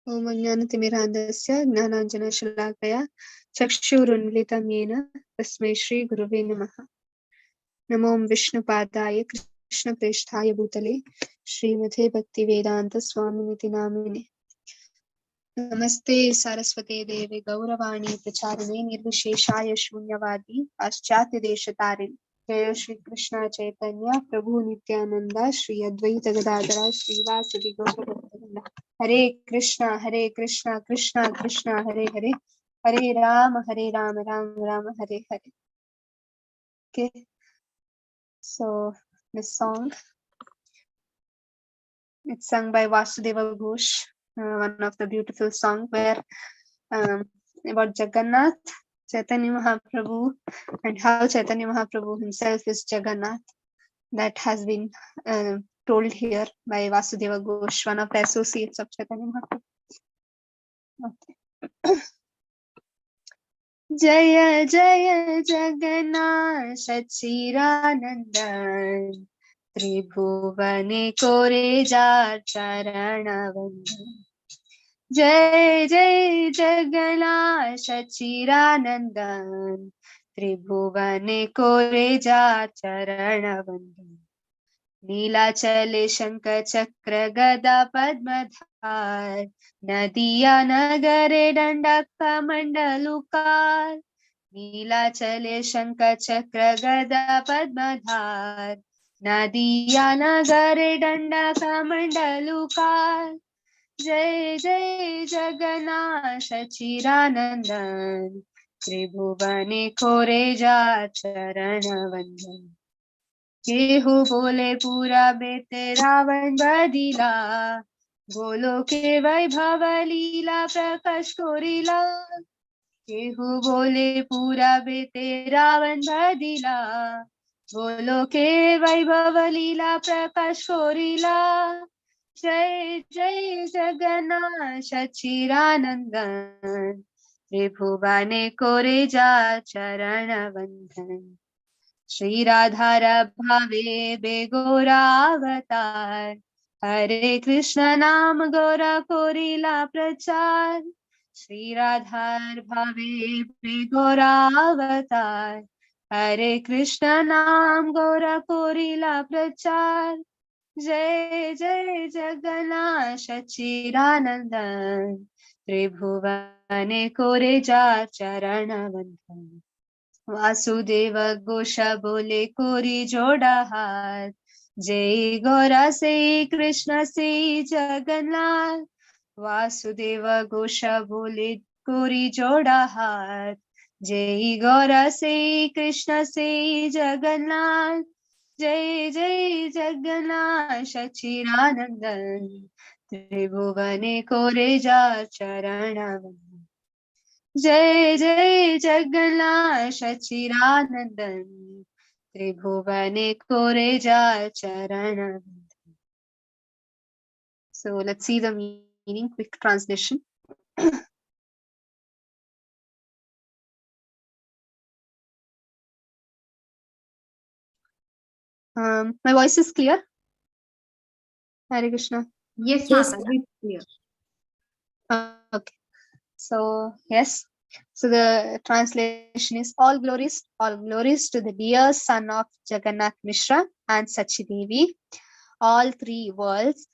Om Ajnanatimirandasya Gnananjanashalaakaya Chakshurunmilitam Yena Tasmai Shri Guruve Namaha. Namo Vishnupadaya Krishna Presthaya Bhutale Srimate Bhaktivedanta Swaminiti Namine. Namaste Saraswate Deve Gauravani Pracharane Nirvisheshaya Shunyavadi Paschatya Deshatarine. Jaya Shri Krishna Chaitanya Prabhu Nityananda Shri Advaita Gadadara Shri Vasadi Gaurabhakta. Hare Krishna Krishna Krishna Hare Hare Hare Rama Rama Rama Hare Hare. Okay, so this song, it's sung by Vasudeva Ghosh, one of the beautiful songs where about Jagannath, Chaitanya Mahaprabhu, and how Chaitanya Mahaprabhu himself is Jagannath. That has been told here by Vasudeva Ghosh, one of the associates of Chaitanya Mahaprabhu. Okay. Jaya Jaya Jagannath Sachiranandan Tribhuvane Kore Jar Charanavandan. Jai Jai Jagannath Sachiranandan Tribhuvane Kore Jar Charanavandan. नीलाचले शंख चक्र गदा पद्मधार नदिया नगरे दंडक कमंडलुकार. नीलाचले शंख चक्र गदा पद्मधार नदिया नगरे दंडक कमंडलुकार. जय जय जगन्नाथ सच्चिदानंदन त्रिभुवने कोरे जा चरण वंदन. केहू बोले पूरा बेते रावण बदिला बोलो के वैभव लीला प्रकाश कोरिला. केहू बोले पूरा बेते रावण बदिला बोलो के वैभव लीला प्रकाश कोरिला. जय जय जगन्नाथ सच्चिदानंदन त्रिभुवने कोरे जा चरण वंदन. श्री राधार भावे बेगोरावतार हरे कृष्ण नाम गौरा कोरिला प्रचार. श्री राधार भावे बेगोरावतार हरे कृष्ण नाम गौरा कोरिला प्रचार. जय जय जगन्नाथ सच्चिदानंदन त्रिभुवने कोरे जा चरण वंदन. वासुदेव घोष बोले कोरी जोड़ा हाथ जय गौरा से कृष्ण से जगन्नाथ. वासुदेव घोष बोले कोरी जोड़ा हाथ जय गौरा से कृष्ण से जगन्नाथ. जय जय जगन्नाथ सच्चिदानंदन त्रिभुवने कोरे जा चरण वंदन. जय जय जगन्नाथ सच्चिदानंदन त्रिभुवने कोरे जा चरण वंदन. So let's see the meaning, quick translation. My voice is clear? Hare Krishna. Yes, Yes, Mata, it's clear. Okay. So yes. So the translation is all glories to the dear son of Jagannath Mishra and Sachi Devi. All three worlds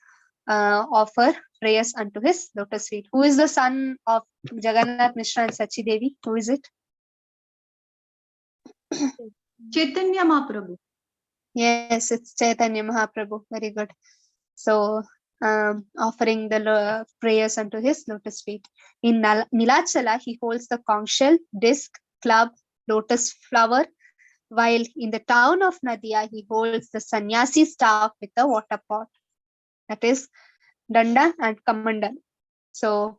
offer prayers unto his lotus feet. Who is the son of Jagannath Mishra and Sachi Devi? Who is it? Chaitanya Mahaprabhu. Yes, it's Chaitanya Mahaprabhu. Very good. So offering the prayers unto his lotus feet. In Nilachala, he holds the conch shell, disc, club, lotus flower, while in the town of Nadia, he holds the sannyasi staff with a water pot. That is Danda and Kamandal. So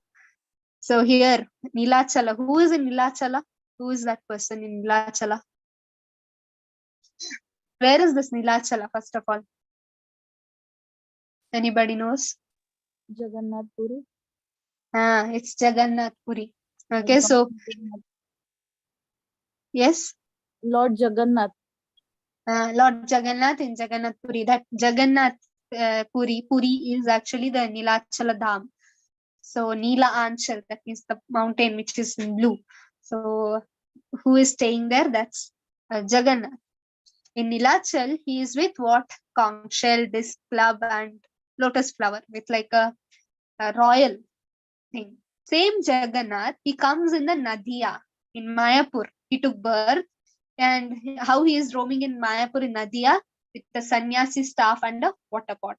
here, Nilachala. Who is in Nilachala? Who is that person in Nilachala? Where is this Nilachala, first of all? Anybody knows? Jagannath Puri. It's Jagannath Puri. Okay, so yes, Lord Jagannath. Lord Jagannath in Jagannath Puri. That Jagannath Puri is actually the Nilachala Dham. So Nila Anchal, that means the mountain which is in blue. So who is staying there? That's Jagannath. In Nilachal, he is with what? Conch shell, disc club, and lotus flower with like a royal thing. Same Jagannath, he comes in the Nadia in Mayapur. He took birth, and how he is roaming in Mayapur in Nadia with the sannyasi staff and a water pot.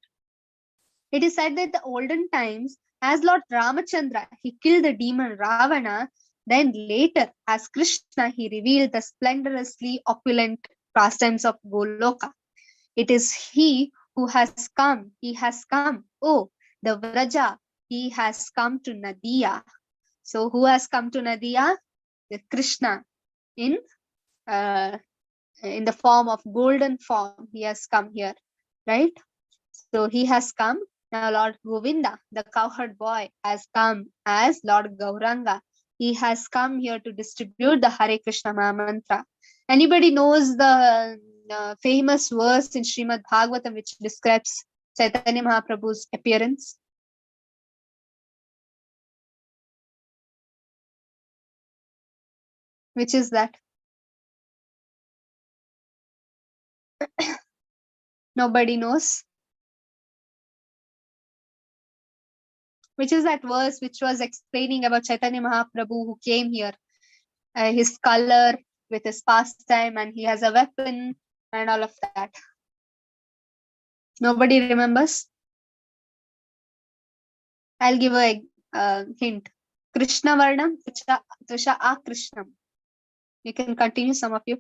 It is said that the olden times, as Lord Ramachandra, he killed the demon Ravana. Then later, as Krishna, he revealed the splendorously opulent pastimes of Goloka. It is he who has come. He has come. Oh, the Vraja. He has come to Nadia. So who has come to Nadia? The Krishna in the form of golden form. He has come here, right? So he has come. Now Lord Govinda, the cowherd boy, has come as Lord Gauranga. He has come here to distribute the Hare Krishna mantra. Anybody knows the famous verse in Srimad Bhagavatam which describes Chaitanya Mahaprabhu's appearance? Which is that? Nobody knows. Which is that verse which was explaining about Chaitanya Mahaprabhu who came here? His color with his pastime, and he has a weapon and all of that. Nobody remembers? I'll give a hint. Krishna Varnam, Tusha Akrishnam. You can continue, some of you.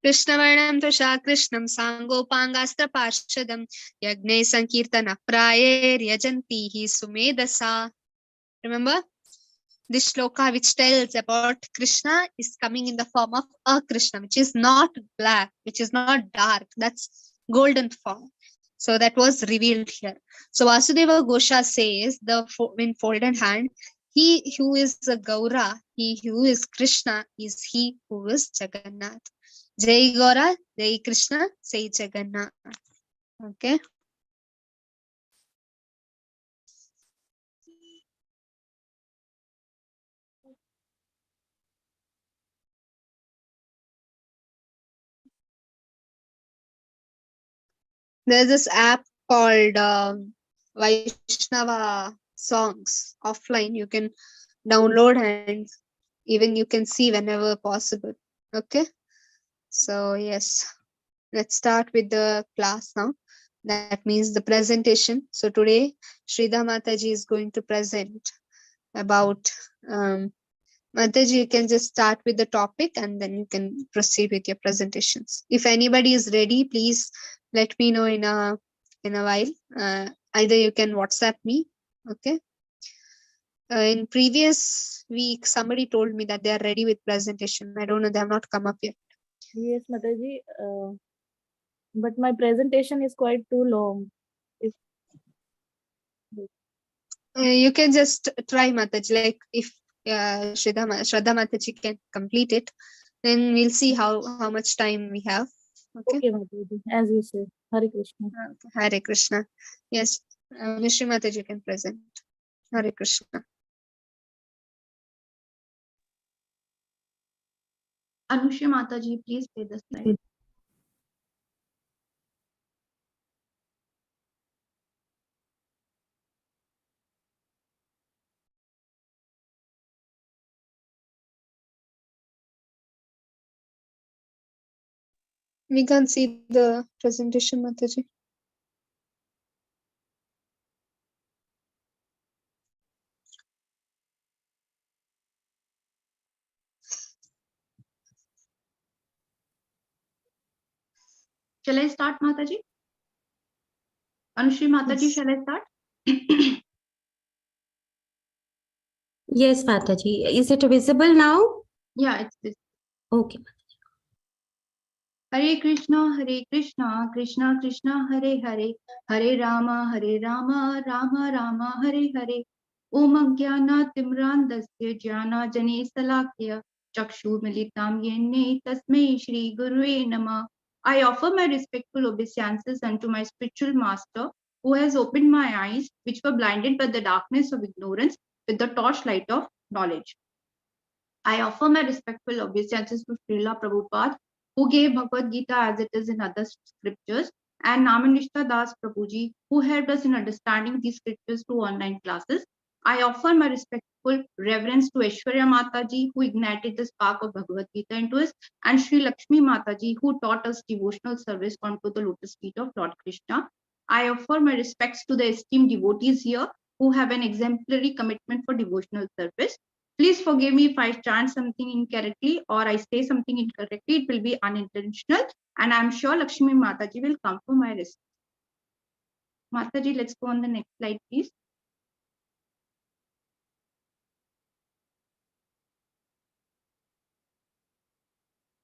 Krishnavarnam Tusha Krishnam Sangopangasta Parshadam Yagne Sankirtana Prayer Yajanti Hi Sumedasa. Remember? This shloka which tells about Krishna is coming in the form of a Krishna, which is not black, which is not dark. That's golden form. So that was revealed here. So Vasudeva Gosha says, in folded hand, he who is a Gaura, he who is Krishna, is he who is Jagannath. Jai Gaura, Jai Krishna, Jai Jagannath. Okay. There's this app called Vaishnava Songs offline. You can download and even you can see whenever possible. Okay. So yes, let's start with the class now. That means the presentation. So today, Sridhar Mataji is going to present about Mataji, you can just start with the topic and then you can proceed with your presentations. If anybody is ready, please let me know in a while. Either you can WhatsApp me. Okay. In previous week, somebody told me that they are ready with presentation. I don't know, they have not come up yet. Yes, Mataji. But my presentation is quite too long. You can just try, Mataji. Like if Shraddha Mataji can complete it, then we'll see how much time we have. Okay, Mataji. As you say. Hare Krishna. Hare Krishna. Yes, Vishnu Mataji can present. Hare Krishna. Anushya Mataji, please play the slide. We can't see the presentation, Mataji. Shall I start, Mataji? Anushya Mataji, Yes. shall I start? Yes, Mataji. Is it visible now? Yeah, it's this. Okay. Hare Krishna, Krishna Krishna, Hare Hare, Hare Rama, Rama Rama, Hare Hare. Om Ajnana Timrandasya Jnana Jane Salakya Chakshu Militam Yene Tasmai Shri Gurve Namah. I offer my respectful obeisances unto my spiritual master, who has opened my eyes, which were blinded by the darkness of ignorance, with the torchlight of knowledge. I offer my respectful obeisances to Srila Prabhupada, who gave Bhagavad Gita as it is in other scriptures, and Namanishta Das Prabhuji, who helped us in understanding these scriptures through online classes. I offer my respectful reverence to Aishwarya Mataji, who ignited the spark of Bhagavad Gita into us, and Sri Lakshmi Mataji, who taught us devotional service onto the lotus feet of Lord Krishna. I offer my respects to the esteemed devotees here, who have an exemplary commitment for devotional service. Please forgive me if I chant something incorrectly or I say something incorrectly. It will be unintentional, and I'm sure Lakshmi Mataji will come for my rescue. Mataji, let's go on the next slide, please.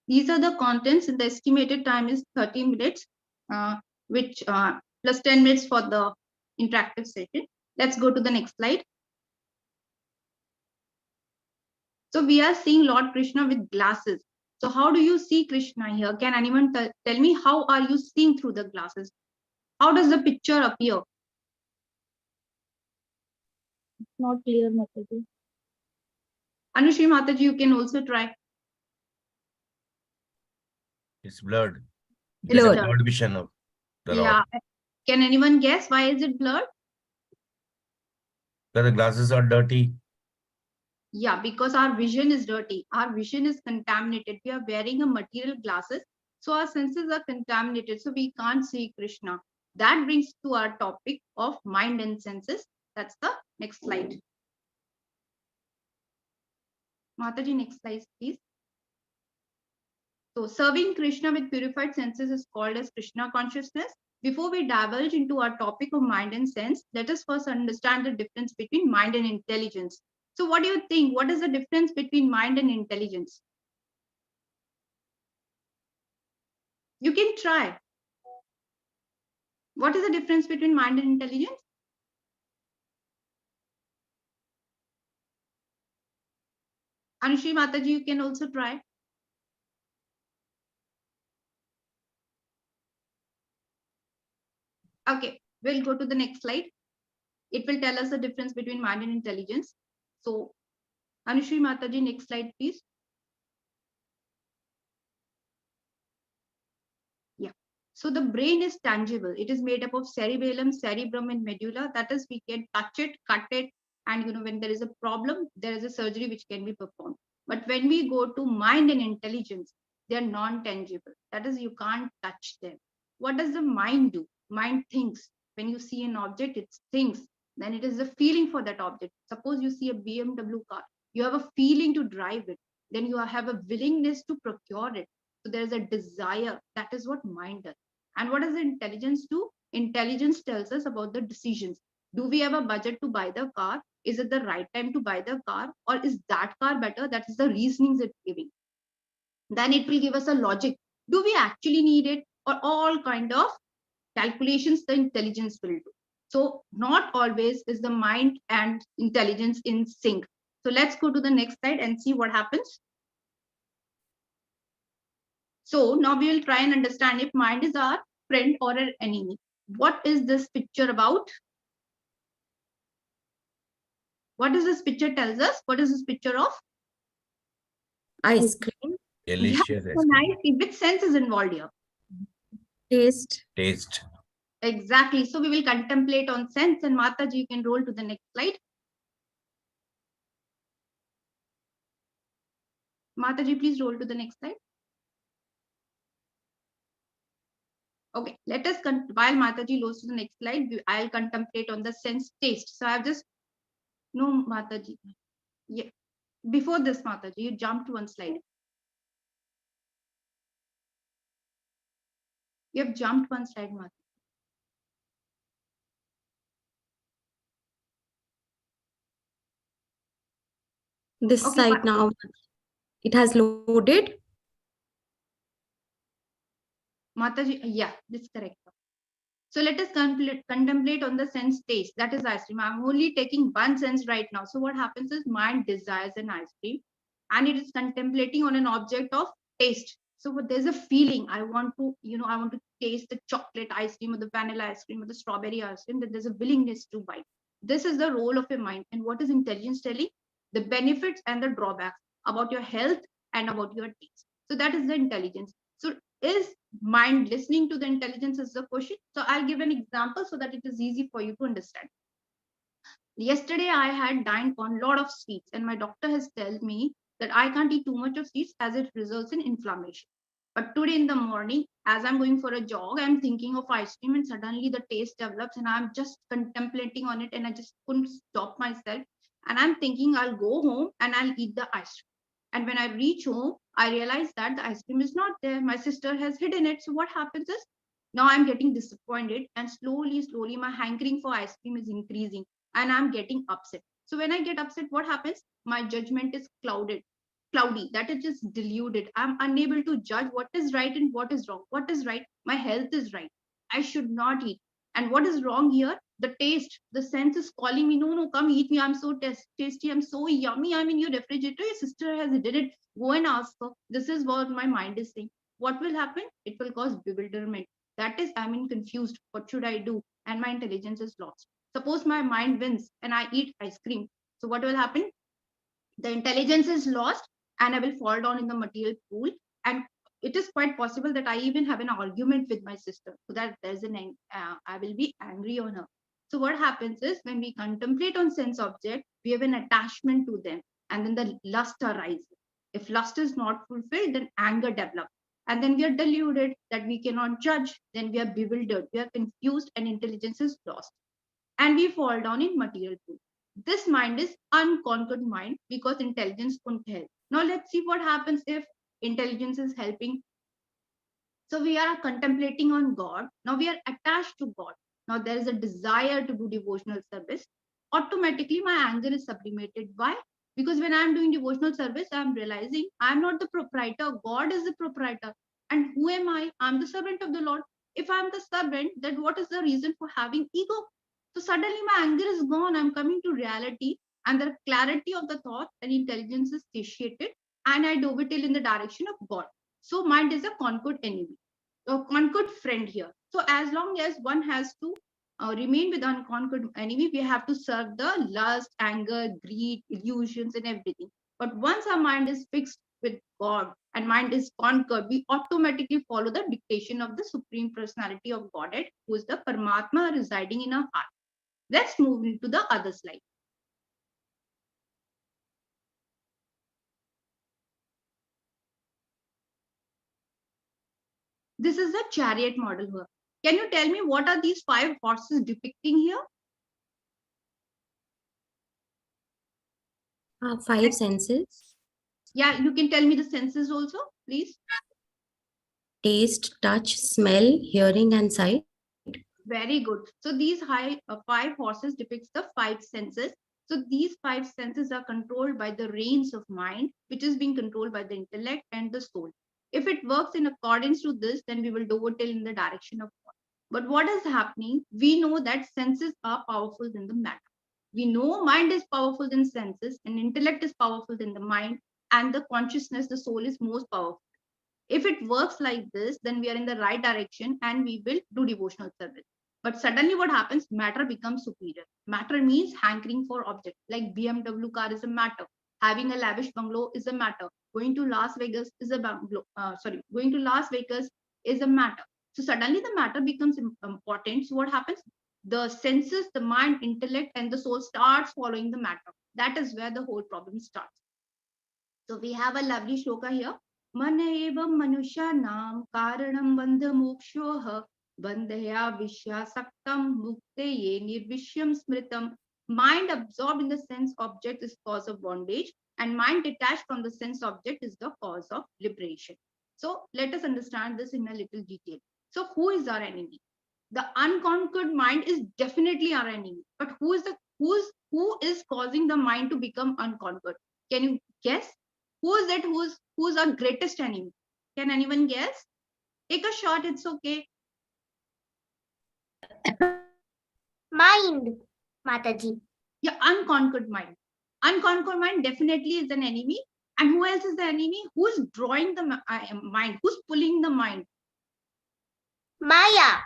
These are the contents, and the estimated time is 30 minutes, which plus 10 minutes for the interactive session. Let's go to the next slide. So we are seeing Lord Krishna with glasses. So how do you see Krishna here? Can anyone tell me how are you seeing through the glasses? How does the picture appear? Not clear, Mataji. Anushri Mataji, you can also try. It's blurred. Blurred. Blurred vision of the Lord. Yeah. Can anyone guess why is it blurred? Because the glasses are dirty. Yeah, because our vision is dirty. Our vision is contaminated. We are wearing a material glasses, so our senses are contaminated, so we can't see Krishna. That brings to our topic of mind and senses. That's the next slide. Mataji, next slide, please. So serving Krishna with purified senses is called as Krishna consciousness. Before we divulge into our topic of mind and sense, let us first understand the difference between mind and intelligence. So what do you think? What is the difference between mind and intelligence? You can try. What is the difference between mind and intelligence? Anushri Mataji, you can also try. Okay, we'll go to the next slide. It will tell us the difference between mind and intelligence. So, Anushri Mataji, next slide, please. Yeah. So the brain is tangible. It is made up of cerebellum, cerebrum, and medulla. That is, we can touch it, cut it, and when there is a problem, there is a surgery which can be performed. But when we go to mind and intelligence, they are non-tangible. That is, you can't touch them. What does the mind do? Mind thinks. When you see an object, it thinks. Then it is the feeling for that object. Suppose you see a BMW car, you have a feeling to drive it. Then you have a willingness to procure it. So there is a desire. That is what mind does. And what does the intelligence do? Intelligence tells us about the decisions. Do we have a budget to buy the car? Is it the right time to buy the car? Or is that car better? That is the reasonings it's giving. Then it will give us a logic. Do we actually need it? Or all kind of calculations the intelligence will do. So not always is the mind and intelligence in sync. So let's go to the next slide and see what happens. So now we will try and understand if mind is our friend or an enemy. What is this picture about? What does this picture tells us? What is this picture of? Ice cream. Delicious. Yeah, so nice. Which sense is involved here? Taste. Taste. Exactly. So we will contemplate on sense, and Mataji, you can roll to the next slide. Mataji, please roll to the next slide. Okay, let us, while Mataji rolls to the next slide, I'll contemplate on the sense taste. So I've just, no, Mataji. Yeah. Before this, Mataji, you jumped one slide. You have jumped one slide, Mataji. This Okay, site now, it has loaded. Mataji, yeah, this is correct. So let us contemplate on the sense taste. That is ice cream. I'm only taking one sense right now. So what happens is mind desires an ice cream, and it is contemplating on an object of taste. So there's a feeling I want to, I want to taste the chocolate ice cream or the vanilla ice cream or the strawberry ice cream, that there's a willingness to buy. This is the role of your mind. And what is intelligence telling? The benefits and the drawbacks about your health and about your taste. So that is the intelligence. So is mind listening to the intelligence is the question. So I'll give an example so that it is easy for you to understand. Yesterday I had dined on a lot of sweets, and my doctor has told me that I can't eat too much of sweets as it results in inflammation. But today in the morning, as I'm going for a jog, I'm thinking of ice cream, and suddenly the taste develops, and I'm just contemplating on it, and I just couldn't stop myself. And I'm thinking I'll go home and I'll eat the ice cream. And when I reach home, I realize that the ice cream is not there. My sister has hidden it. So what happens is now I'm getting disappointed, and slowly, my hankering for ice cream is increasing, and I'm getting upset. So when I get upset, what happens? My judgment is cloudy, that is just diluted. I'm unable to judge what is right and what is wrong. What is right? My health is right. I should not eat. And what is wrong here? The taste, the sense is calling me, no, come eat me. I'm so tasty. I'm so yummy. I'm in your refrigerator. Your sister has did it. Go and ask her. This is what my mind is saying. What will happen? It will cause bewilderment. That is, I'm confused. What should I do? And my intelligence is lost. Suppose my mind wins and I eat ice cream. So what will happen? The intelligence is lost, and I will fall down in the material pool. And it is quite possible that I even have an argument with my sister, so that there's I will be angry on her. So what happens is when we contemplate on sense object, we have an attachment to them, and then the lust arises. If lust is not fulfilled, then anger develops. And then we are deluded that we cannot judge. Then we are bewildered, we are confused, and intelligence is lost. And we fall down in material pool. This mind is unconquered mind because intelligence couldn't help. Now let's see what happens if intelligence is helping. So we are contemplating on God. Now we are attached to God. Now there is a desire to do devotional service. Automatically my anger is sublimated. Why? Because when I'm doing devotional service, I'm realizing I'm not the proprietor. God is the proprietor. And who am I? I'm the servant of the Lord. If I'm the servant, then what is the reason for having ego? So suddenly my anger is gone. I'm coming to reality, and the clarity of the thought and intelligence is satiated, and I dovetail in the direction of God. So mind is a conquered enemy, a conquered friend here. So as long as one has to remain with unconquered enemy, we have to serve the lust, anger, greed, illusions, and everything. But once our mind is fixed with God and mind is conquered, we automatically follow the dictation of the Supreme Personality of Godhead, who is the Paramatma residing in our heart. Let's move into the other slide. This is a chariot model here. Can you tell me what are these 5 horses depicting here? 5 senses: Yeah, you can tell me the senses also, please. taste, touch, smell, hearing, and sight. Very good. So these 5 horses depicts the 5 senses. So these 5 senses are controlled by the reins of mind, which is being controlled by the intellect and the soul. If it works in accordance to this, then we will dovetail in the direction of God. But what is happening? We know that senses are powerful than the matter. We know mind is powerful than senses, and intellect is powerful than the mind, and the consciousness, the soul, is most powerful. If it works like this, then we are in the right direction and we will do devotional service. But suddenly what happens? Matter becomes superior. Matter means hankering for objects. Like BMW car is a matter. Having a lavish bungalow is a matter. Going to Las Vegas is a bungalow. Going to Las Vegas is a matter. So suddenly the matter becomes important. So what happens? The senses, the mind, intellect, and the soul starts following the matter. That is where the whole problem starts. So we have a lovely shloka here. मन एवं मनुष्याणां कारणं बन्धमोक्षोः बन्धया विषयासक्तं मुक्तये निर्विषयं स्मृतं. Mind absorbed in the sense object is cause of bondage, and mind detached from the sense object is the cause of liberation. So let us understand this in a little detail. So who is our enemy? The unconquered mind is definitely our enemy. But who is causing the mind to become unconquered? Can you guess? Who is it? Who's our greatest enemy? Can anyone guess? Take a shot, it's okay. Mind, Mataji. Yeah, unconquered mind. Unconquered mind definitely is an enemy. And who else is the enemy? Who's drawing the mind? Who's pulling the mind? Maya.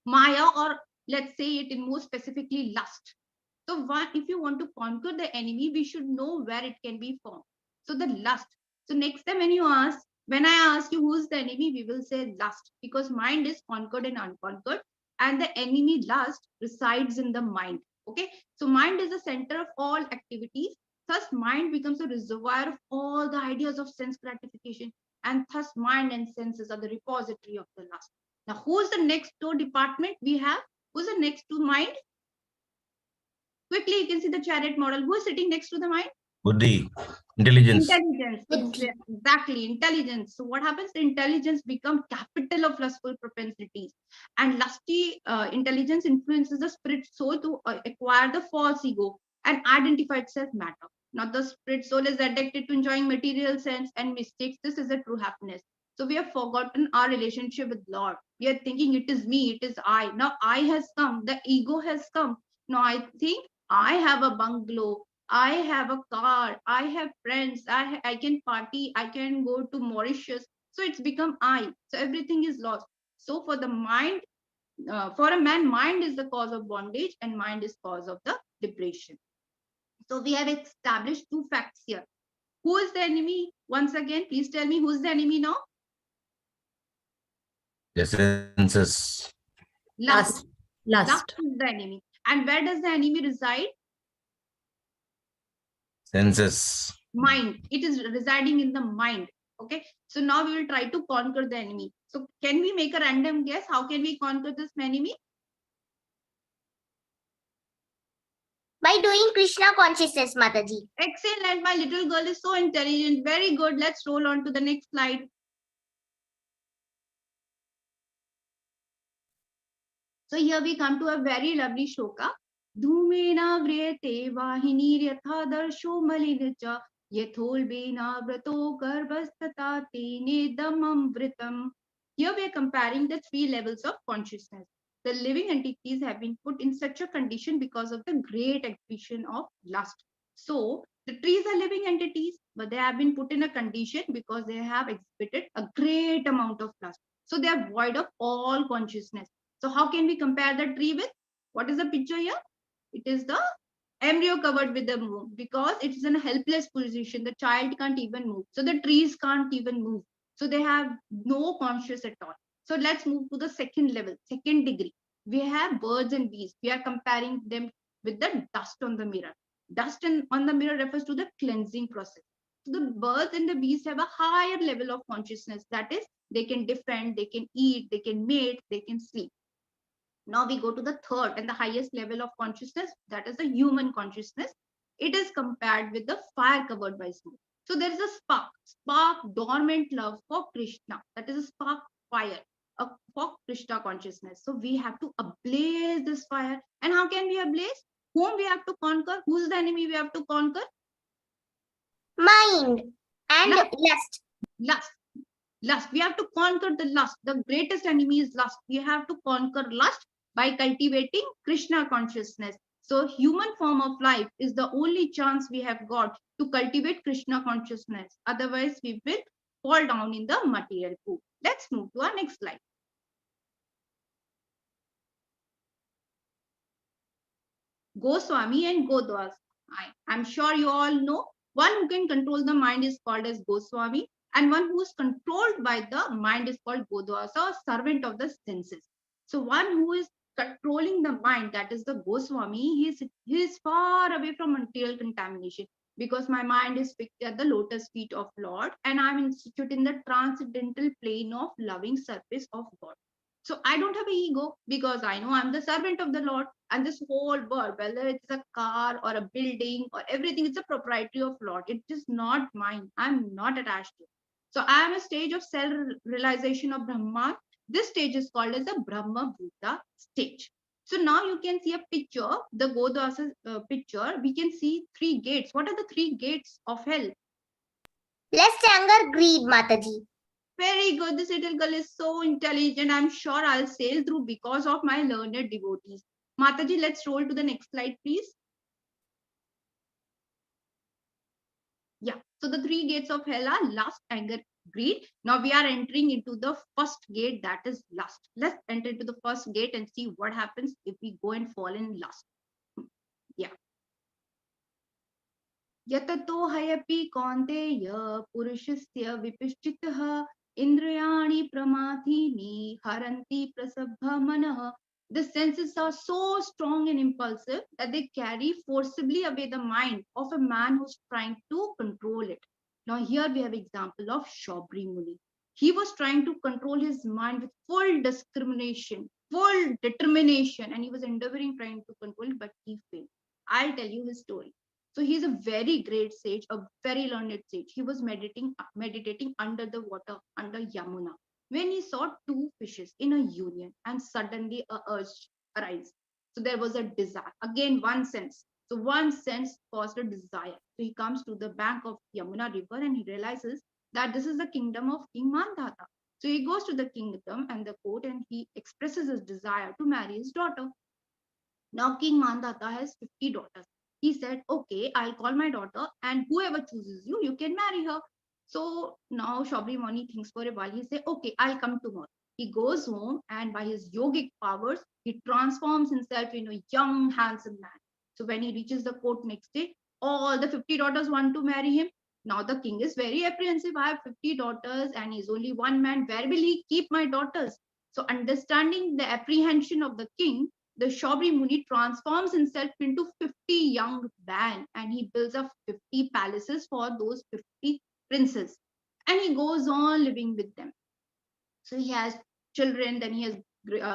Maya, or let's say it in more specifically, lust. So if you want to conquer the enemy, we should know where it can be formed. So the lust. So next time when I ask you who's the enemy, we will say lust, because mind is conquered and unconquered, and the enemy lust resides in the mind. Okay, so mind is the center of all activities. Thus, mind becomes a reservoir of all the ideas of sense gratification, and thus mind and senses are the repository of the lust. Now, who's the next door department we have? Who's the next to mind? Quickly, you can see the chariot model. Who is sitting next to the mind? Buddhi, intelligence. Intelligence. Buddhi. Exactly, intelligence. So what happens? The intelligence becomes capital of lustful propensities. And lusty intelligence influences the spirit soul to acquire the false ego and identify itself matter. Now the spirit soul is addicted to enjoying material sense and mistakes this is a true happiness. So we have forgotten our relationship with Lord. We are thinking it is me, it is I. Now I has come, the ego has come. Now I think I have a bungalow, I have a car, I have friends, I can party, I can go to Mauritius. So it's become I. So everything is lost. So for the mind, for a man, mind is the cause of bondage and mind is cause of the depression. So we have established two facts here. Who is the enemy? Once again, please tell me who's the enemy now? The senses. Lust. Lust. Lust is the enemy. And where does the enemy reside? Senses. Mind. It is residing in the mind. Okay. So now we will try to conquer the enemy. So can we make a random guess? How can we conquer this enemy? By doing Krishna consciousness, Mataji. Excellent. My little girl is so intelligent. Very good. Let's roll on to the next slide. So here we come to a very lovely shloka. Dhumena vriyate vahinir yatha darsho malinacha yatholbena vrato garbhastata tene damamvritam. Here we are comparing the three levels of consciousness. The living entities have been put in such a condition because of the great exhibition of lust. So the trees are living entities, but they have been put in a condition because they have exhibited a great amount of lust. So they are void of all consciousness. So how can we compare the tree with? What is the picture here? It is the embryo covered with the moon because it is in a helpless position. The child can't even move. So the trees can't even move. So they have no conscious at all. So let's move to the second level, second degree. We have birds and bees. We are comparing them with the dust on the mirror. Dust on the mirror refers to the cleansing process. So the birds and the bees have a higher level of consciousness. That is, they can defend, they can eat, they can mate, they can sleep. Now we go to the third and the highest level of consciousness, that is the human consciousness. It is compared with the fire covered by smoke. So there is a spark, dormant love for Krishna. That is a spark fire for Krishna consciousness. So we have to ablaze this fire. And how can we ablaze? Whom we have to conquer? Who's the enemy we have to conquer? Mind and lust. Lust. We have to conquer the lust. The greatest enemy is lust. We have to conquer lust by cultivating Krishna consciousness. So human form of life is the only chance we have got to cultivate Krishna consciousness. Otherwise, we will fall down in the material pool. Let's move to our next slide. Goswami and Godwas. I'm sure you all know. One who can control the mind is called as Goswami, and one who is controlled by the mind is called Godwasa, or servant of the senses. So one who is controlling the mind, that is the Goswami, he is far away from material contamination, because my mind is fixed at the lotus feet of Lord, and I'm instituted in the transcendental plane of loving surface of God. So I don't have an ego because I know I'm the servant of the Lord, and this whole world, whether it's a car or a building or everything, it's a proprietary of Lord. It is not mine. I'm not attached to it. So I am a stage of self-realization of Brahman. This stage is called as the Brahma Bhuta stage. So now you can see a picture, the Godasa picture. We can see three gates. What are the three gates of hell? Lust, anger, greed, Mataji. Very good. This little girl is so intelligent. I'm sure I'll sail through because of my learned devotees. Mataji, let's roll to the next slide, please. Yeah. So the three gates of hell are lust, anger, greed. Now we are entering into the first gate, that is lust. Let's enter into the first gate and see what happens if we go and fall in lust. Yeah. Yatato hayapi kaunteya purushasya vipischitah indrayani pramathini haranti prasabha manah. The senses are so strong and impulsive that they carry forcibly away the mind of a man who's trying to control it. Now here we have example of Shobri Muni. He was trying to control his mind with full discrimination, full determination, and he was endeavoring trying to control it, but he failed. I'll tell you his story. So he's a very great sage, a very learned sage. He was meditating under the water, under Yamuna, when he saw two fishes in a union, and suddenly a urge arose. So there was a desire. Again, one sense. So one sense caused a desire. So he comes to the bank of Yamuna river and he realizes that this is the kingdom of King Mandata. So he goes to the kingdom and the court and he expresses his desire to marry his daughter. Now King Mandata has 50 daughters. He said, okay, I'll call my daughter and whoever chooses you, you can marry her. So now Shobri Muni thinks for a while. He said, okay, I'll come tomorrow. He goes home and by his yogic powers, he transforms himself into a young, handsome man. So when he reaches the court next day, all the 50 daughters want to marry him. Now the king is very apprehensive. I have 50 daughters and he's only one man. Where will he keep my daughters? So understanding the apprehension of the king, the Shobri Muni transforms himself into 50 young men and he builds up 50 palaces for those 50 princes. And he goes on living with them. So he has children, then he has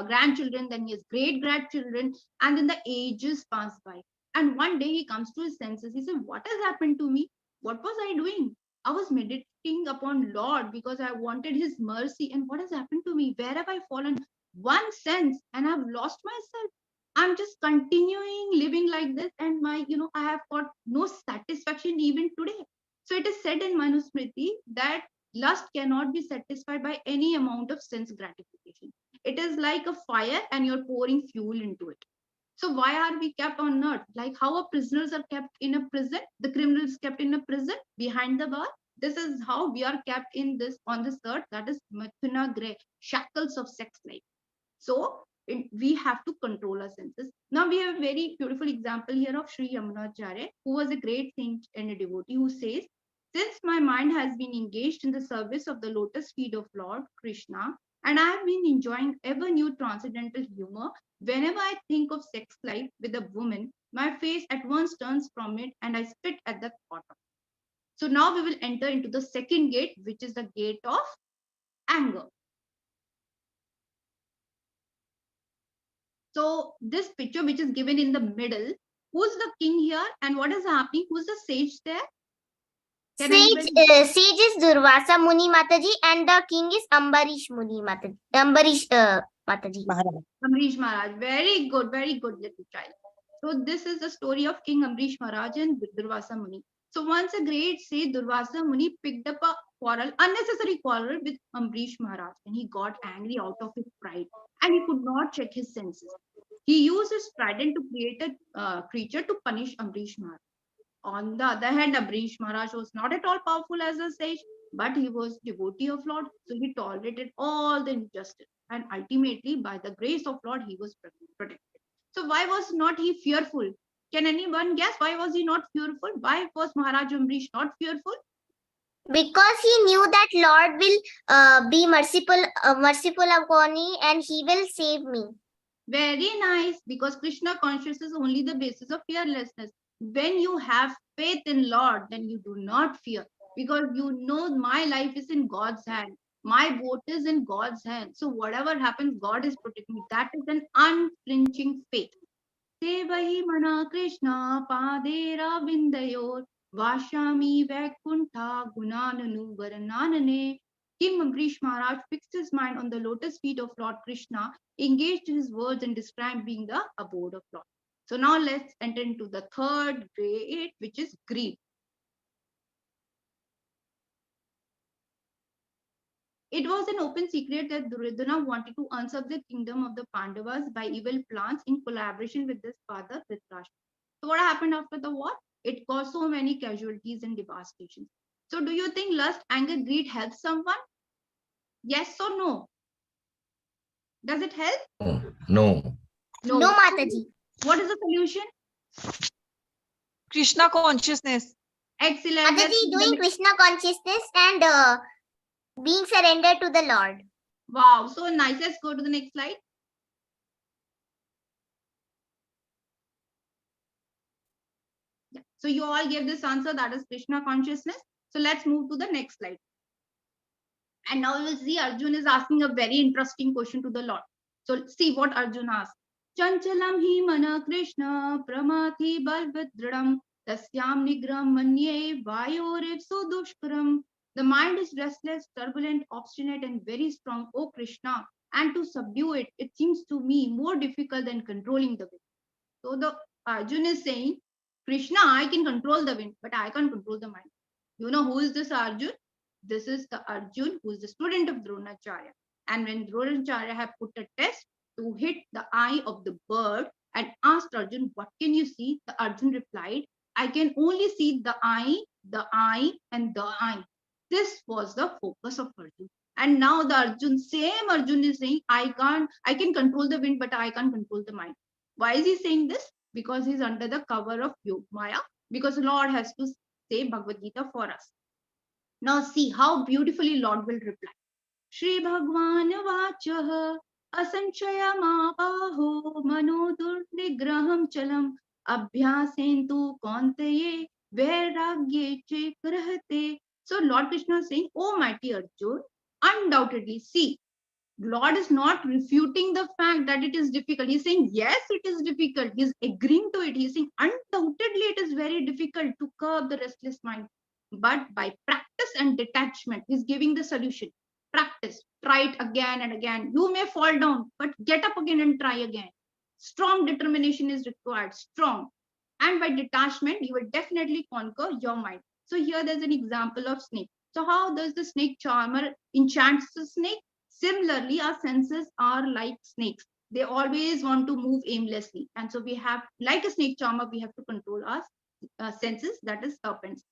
grandchildren, then he has great grandchildren, and then the ages pass by. And one day he comes to his senses. He said, what has happened to me? What was I doing? I was meditating upon Lord because I wanted his mercy. And what has happened to me? Where have I fallen? One sense, and I've lost myself. I'm just continuing living like this, and I have got no satisfaction even today. So it is said in Manusmriti that lust cannot be satisfied by any amount of sense gratification. It is like a fire and you're pouring fuel into it. So why are we kept on earth? Like how our prisoners are kept in a prison, the criminals kept in a prison behind the bar. This is how we are kept on this earth, that is Mithuna Gray, shackles of sex life. So we have to control our senses. Now we have a very beautiful example here of Sri Yamunacharya, who was a great saint and a devotee, who says, since my mind has been engaged in the service of the lotus feet of Lord Krishna, and I have been enjoying ever new transcendental humor, whenever I think of sex life with a woman, my face at once turns from it and I spit at the thought of it. So now we will enter into the second gate, which is the gate of anger. So this picture, which is given in the middle, who's the king here and what is happening? Who's the sage there? Sage is Durvasa Muni Mataji and the king is Ambarish Muni Mataji. Mataji. Amrish Maharaj. Very good, little child. So this is the story of King Amrish Maharaj and Durvasa Muni. So once a great sage, Durvasa Muni picked up a unnecessary quarrel with Amrish Maharaj, and he got angry out of his pride and he could not check his senses. He used his trident to create a creature to punish Amrish Maharaj. On the other hand, Amrish Maharaj was not at all powerful as a sage, but he was devotee of Lord, so he tolerated all the injustice. And ultimately, by the grace of Lord, he was protected. So why was not he fearful? Can anyone guess why was he not fearful? Why was Maharaj Amrish not fearful? Because he knew that Lord will be merciful upon me and he will save me. Very nice, because Krishna consciousness is only the basis of fearlessness. When you have faith in Lord, then you do not fear, because you know my life is in God's hand. My boat is in God's hand. So whatever happens, God is protecting me. That is an unflinching faith. Sevahi mana Krishna padera vindayor vashami vaikuntha gunananu varananane. King Amrish Maharaj fixed his mind on the lotus feet of Lord Krishna, engaged in his words and described being the abode of Lord. So now let's enter into the third gate, which is greed. It was an open secret that Duryodhana wanted to usurp the kingdom of the Pandavas by evil plans in collaboration with his father Dhritarashtra. So what happened after the war? It caused so many casualties and devastation. So do you think lust, anger, greed helps someone? Yes or no? Does it help? No. No, Mataji. What is the solution? Krishna consciousness. Excellent. Let's Mataji, move to the doing next- Krishna consciousness and being surrendered to the Lord. Wow, so nice. Let's go to the next slide. Yeah. So you all gave this answer, that is Krishna consciousness. So let's move to the next slide. And now we'll see Arjun is asking a very interesting question to the Lord. So see what Arjun asks. Chanchalam hi mana Krishna pramathi balvadradam tasyam nigram manye vayorev sudushkaram. The mind is restless, turbulent, obstinate, and very strong, O Krishna. And to subdue it, it seems to me more difficult than controlling the wind. So the Arjun is saying, Krishna, I can control the wind, but I can't control the mind. You know who is this Arjun? This is the Arjun who is the student of Dronacharya. And when Dronacharya had put a test to hit the eye of the bird and asked Arjun, what can you see? The Arjun replied, I can only see the eye, and the eye. This was the focus of Arjun. And now the Arjun, same Arjun is saying, I can control the wind, but I can't control the mind. Why is he saying this? Because he's under the cover of Yog Maya, because Lord has to say Bhagavad Gita for us. Now see how beautifully Lord will reply. Shri Bhagwan Vachah Asanchayamapaho Manodur Nigraham Chalam Abhyasentu Kontaye Vairagye Chekrahate. So Lord Krishna is saying, oh mighty Arjun, undoubtedly, see, Lord is not refuting the fact that it is difficult. He's saying, yes, it is difficult. He's agreeing to it. He's saying, undoubtedly, it is very difficult to curb the restless mind. But by practice and detachment, he's giving the solution. Practice, try it again and again. You may fall down, but get up again and try again. Strong determination is required, strong. And by detachment, you will definitely conquer your mind. So here there's an example of snake. So how does the snake charmer enchant the snake? Similarly, our senses are like snakes. They always want to move aimlessly. And so we have, like a snake charmer, we have to control our senses, that is serpents.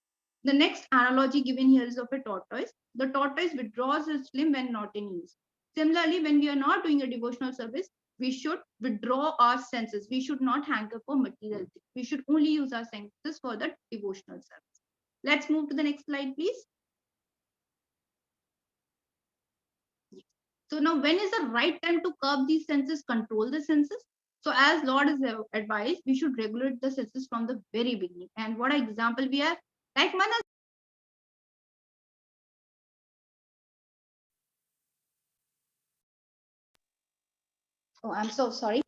The next analogy given here is of a tortoise. The tortoise withdraws its limb when not in use. Similarly, when we are not doing a devotional service, we should withdraw our senses. We should not hanker for material things. We should only use our senses for the devotional service. Let's move to the next slide, please. So now when is the right time to curb these senses, control the senses? So as Lord is advised, we should regulate the senses from the very beginning. And what example we have? Like Manas. Oh, I'm so sorry.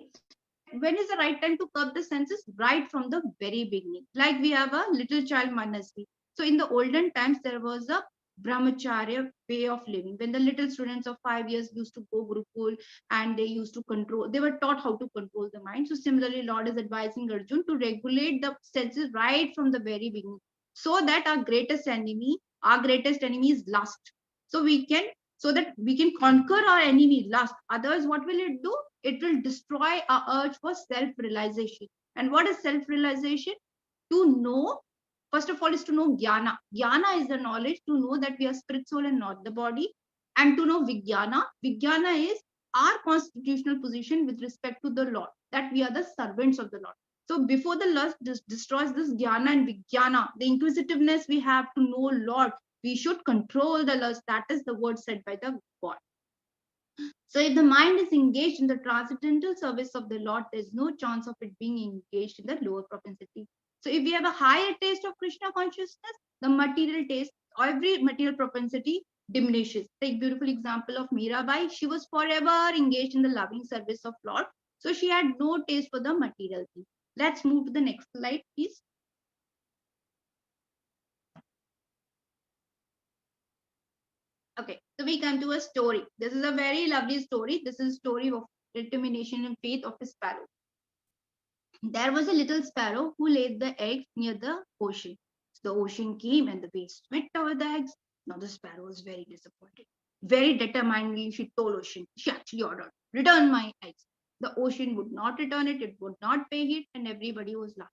When is the right time to curb the senses? Right from the very beginning. Like we have a little child Manasvi. So in the olden times, there was a brahmacharya way of living. When the little students of 5 years used to go Gurukul and they used to control, they were taught how to control the mind. So similarly, Lord is advising Arjun to regulate the senses right from the very beginning, so that our greatest enemy is lust. So that we can conquer our enemy lust. Otherwise, what will it do? It will destroy our urge for self-realization. And what is self-realization? To know, first of all, is to know jnana. Jnana is the knowledge to know that we are spirit, soul, and not the body. And to know vijnana. Vijnana is our constitutional position with respect to the Lord, that we are the servants of the Lord. So before the lust destroys this jnana and vijnana, the inquisitiveness we have to know Lord, we should control the lust. That is the word said by the God. So if the mind is engaged in the transcendental service of the Lord, there's no chance of it being engaged in the lower propensity. So if we have a higher taste of Krishna consciousness, the material taste, every material propensity diminishes. Take beautiful example of Mirabai. She was forever engaged in the loving service of Lord. So she had no taste for the material thing. Let's move to the next slide, please. Okay, so we come to a story. This is a very lovely story. This is a story of determination and faith of a sparrow. There was a little sparrow who laid the eggs near the ocean. So the ocean came and the waves swept over the eggs. Now the sparrow was very disappointed. Very determinedly, she told ocean, she actually ordered, return my eggs. The ocean would not return it, it would not pay it, and everybody was laughing.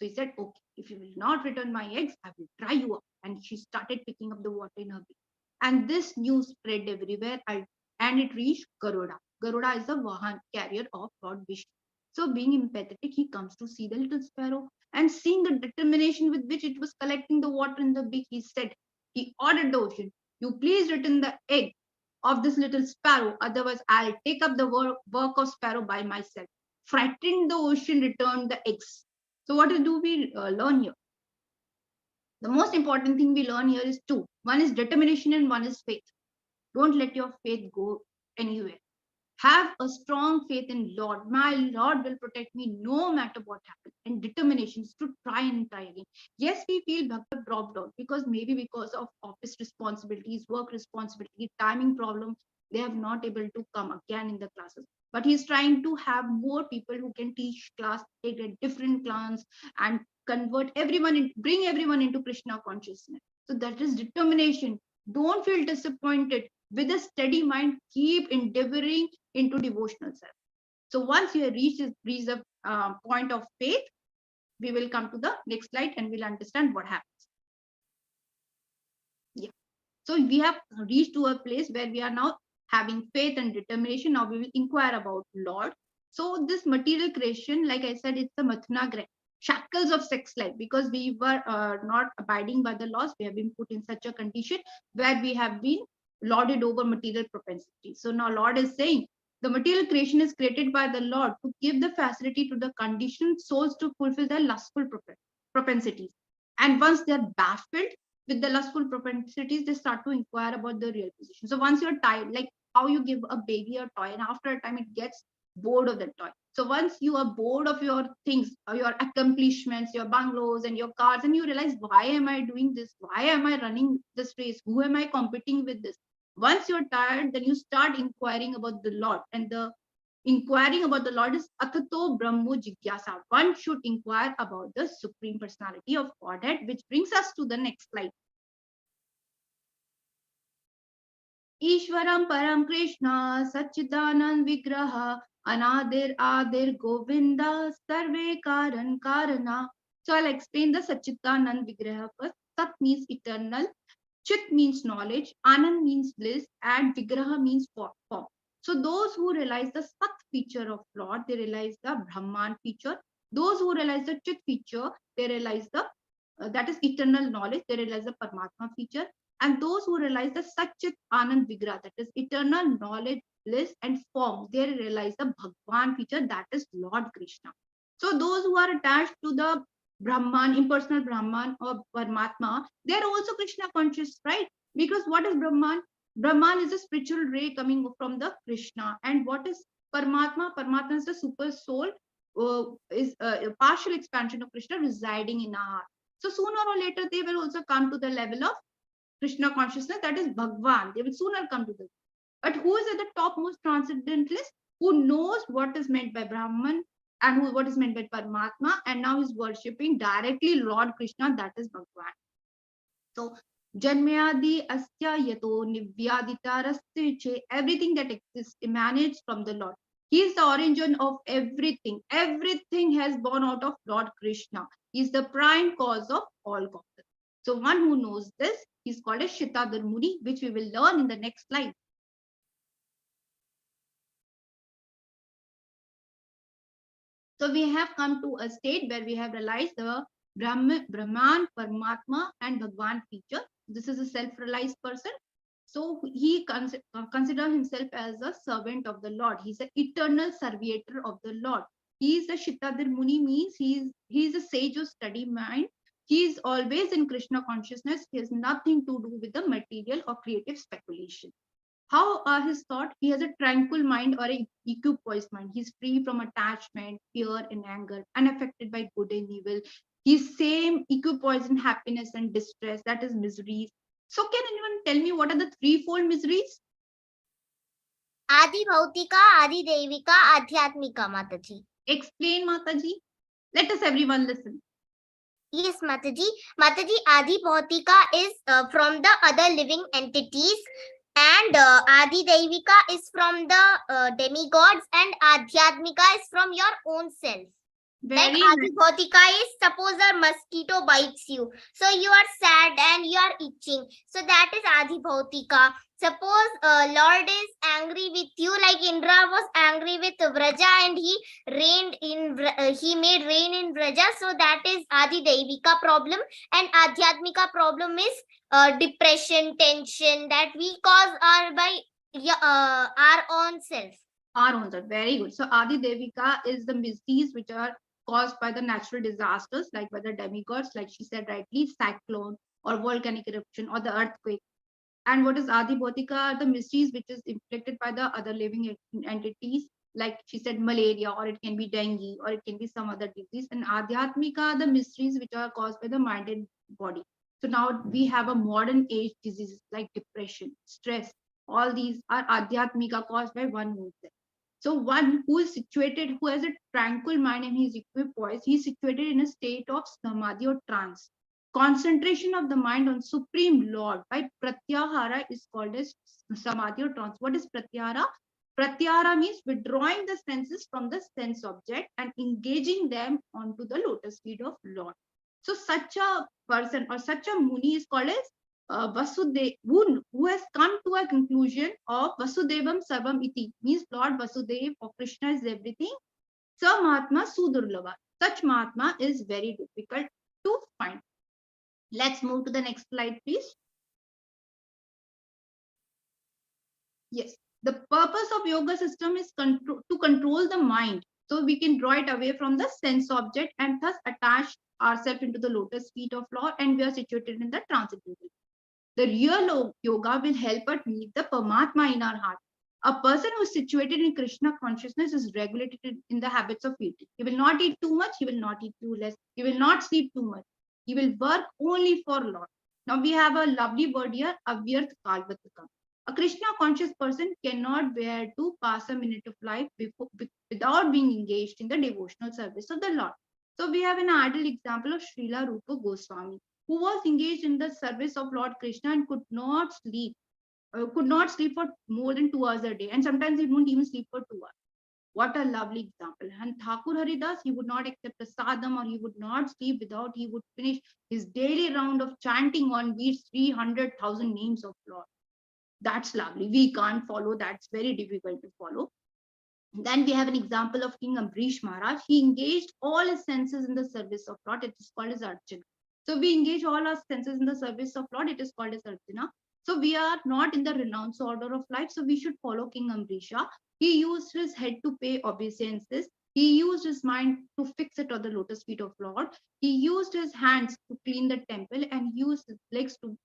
So he said, okay, if you will not return my eggs, I will dry you up. And she started picking up the water in her beak. And this news spread everywhere and it reached Garuda. Garuda is the Vahan carrier of Lord Vishnu. So being empathetic, he comes to see the little sparrow and seeing the determination with which it was collecting the water in the beak, he ordered the ocean, you please return the egg of this little sparrow, otherwise I'll take up the work of sparrow by myself. Frightened, the ocean returned the eggs. So what do we learn here? The most important thing we learn here is two. One is determination and one is faith. Don't let your faith go anywhere. Have a strong faith in Lord. My Lord will protect me no matter what happens. And determination is to try and try again. Yes, we feel Bhakta dropped out because of office responsibilities, work responsibilities, timing problem, they have not able to come again in the classes. But he's trying to have more people who can teach class, take a different class and convert everyone, bring everyone into Krishna consciousness. So that is determination. Don't feel disappointed. With a steady mind, keep endeavoring into devotional self. So once you have reached the point of faith, we will come to the next slide and we'll understand what happens. Yeah. So we have reached to a place where we are now having faith and determination. Now we will inquire about Lord. So this material creation, like I said, it's a mathna greh, shackles of sex life, because we were not abiding by the laws. We have been put in such a condition where we have been lorded over material propensity. So now Lord is saying the material creation is created by the Lord to give the facility to the conditioned souls to fulfill their lustful propensities. And once they are baffled with the lustful propensities, they start to inquire about the real position. So once you're tired, like how you give a baby a toy and after a time it gets bored of the toy. So once you are bored of your things, your accomplishments, your bungalows and your cars, and you realize, why am I doing this? Why am I running this race? Who am I competing with this? Once you're tired, then you start inquiring about the Lord. And the inquiring about the Lord is Atato Brahmo Jigyasa. One should inquire about the Supreme Personality of Godhead, which brings us to the next slide. Ishwaram Param Krishna Sachidanand Vigraha Anadir Adir Govinda Sarve Karan Karana. So I'll explain the Sachidanand Vigraha first. Sat means eternal, Chit means knowledge, Anand means bliss, and Vigraha means form. So those who realize the Sat feature of Lord, they realize the Brahman feature. Those who realize the Chit feature, they realize the that is eternal knowledge, they realize the Paramatma feature. And those who realize the Satchit Anand Vigraha, that is eternal knowledge, bliss, and form, they realize the Bhagwan feature, that is Lord Krishna. So those who are attached to the Brahman, impersonal Brahman or Paramatma, they are also Krishna conscious, right? Because what is Brahman? Brahman is a spiritual ray coming from the Krishna. And what is Paramatma? Paramatma is the super soul, is a partial expansion of Krishna residing in our heart. So sooner or later, they will also come to the level of Krishna consciousness, that is Bhagwan. They will sooner come to this. But who is at the topmost transcendentalist? Who knows what is meant by Brahman and what is meant by Paramatma, and now is worshipping directly Lord Krishna, that is Bhagwan. So Janmayadi Asya Yato Nivyadita Rastiche, everything that exists emanates from the Lord. He is the origin of everything. Everything has born out of Lord Krishna. He is the prime cause of all causes. So one who knows this, he is called as Shitadhar Muni, which we will learn in the next slide. So we have come to a state where we have realized the Brahman, Paramatma, and Bhagwan feature. This is a self-realized person. So he considers himself as a servant of the Lord. He's an eternal servitor of the Lord. He is a Shitadhar Muni, means he is a sage of steady mind. He is always in Krishna consciousness. He has nothing to do with the material or creative speculation. How are his thoughts? He has a tranquil mind or a equipoised mind. He's free from attachment, fear, and anger, unaffected by good and evil. He's same equipoised in happiness and distress, that is miseries. So can anyone tell me what are the threefold miseries? Adi Bhautika, Adi Devika, Adhyatmika, Mataji. Explain, Mataji. Let us everyone listen. Yes, Mataji. Mataji, Adi Bhautika is from the other living entities. And Adi Devika is from the demigods, and Adhyatmika is from your own self. Like Very nice. Adhibhotika is, suppose a mosquito bites you. So you are sad and you are itching. So that is Adhibhotika. Suppose Lord is angry with you, like Indra was angry with Vraja and he he made rain in Vraja. So that is Adi Devika problem. And Adhyatmika problem is depression, tension that we cause our own self. Our own self. Very good. So Adi Devika is the misdeeds which are caused by the natural disasters, like by the demigods, like she said rightly, cyclone or volcanic eruption or the earthquake. And what is Adi Bhotika? The mysteries which is inflicted by the other living entities, like she said, malaria, or it can be dengue, or it can be some other disease. And Adhyatmika, the mysteries which are caused by the mind and body. So now we have a modern age diseases like depression, stress. All these are Adhyatmika caused by one movement. So one who is situated, who has a tranquil mind and he's equipoised, he's situated in a state of samadhi or trance. Concentration of the mind on Supreme Lord by Pratyahara is called as samadhi or trance. What is Pratyahara? Pratyahara means withdrawing the senses from the sense object and engaging them onto the lotus feet of Lord. So such a person or such a Muni is called as Vasudev, who has come to a conclusion of Vasudevam Sarvam Iti, means Lord Vasudev or Krishna is everything. Sa Mahatma Sudurlava. Such Mahatma is very difficult to find. Let's move to the next slide, please. Yes, the purpose of yoga system is to control the mind. So we can draw it away from the sense object and thus attach ourselves into the lotus feet of Lord, and we are situated in the transcendental. The real yoga will help us meet the Paramatma in our heart. A person who is situated in Krishna consciousness is regulated in the habits of eating. He will not eat too much, he will not eat too less, he will not sleep too much. He will work only for Lord. Now we have a lovely word here, avyarth kalvatika. A Krishna conscious person cannot bear to pass a minute of life without being engaged in the devotional service of the Lord. So we have an ideal example of Srila Rupa Goswami, who was engaged in the service of Lord Krishna and could not sleep for more than 2 hours a day. And sometimes he wouldn't even sleep for 2 hours. What a lovely example. And Thakur Haridas, he would not accept a sadham or he would not sleep without he would finish his daily round of chanting on beats 300,000 names of Lord. That's lovely. We can't follow. That's very difficult to follow. Then we have an example of King Ambrish Maharaj. He engaged all his senses in the service of Lord. It is called as Arjuna. So we engage all our senses in the service of Lord. It is called as Arjuna. So we are not in the renounce order of life. So we should follow King Ambrisha. He used his head to pay obeisances. He used his mind to fix it on the lotus feet of Lord. He used his hands to clean the temple and used his legs to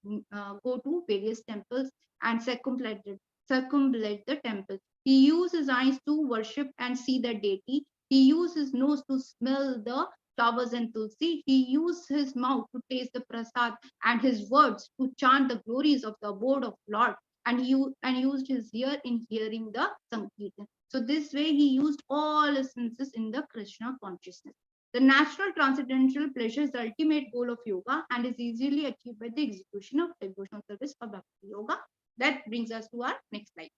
go to various temples and circumambulate the temple. He used his eyes to worship and see the deity. He used his nose to smell the flowers and tulsi. He used his mouth to taste the prasad and his words to chant the glories of the abode of Lord. And he used his ear in hearing the Sankirtan. So this way he used all his senses in the Krishna consciousness. The natural transcendental pleasure is the ultimate goal of yoga and is easily achieved by the execution of devotional service or bhakti yoga. That brings us to our next slide.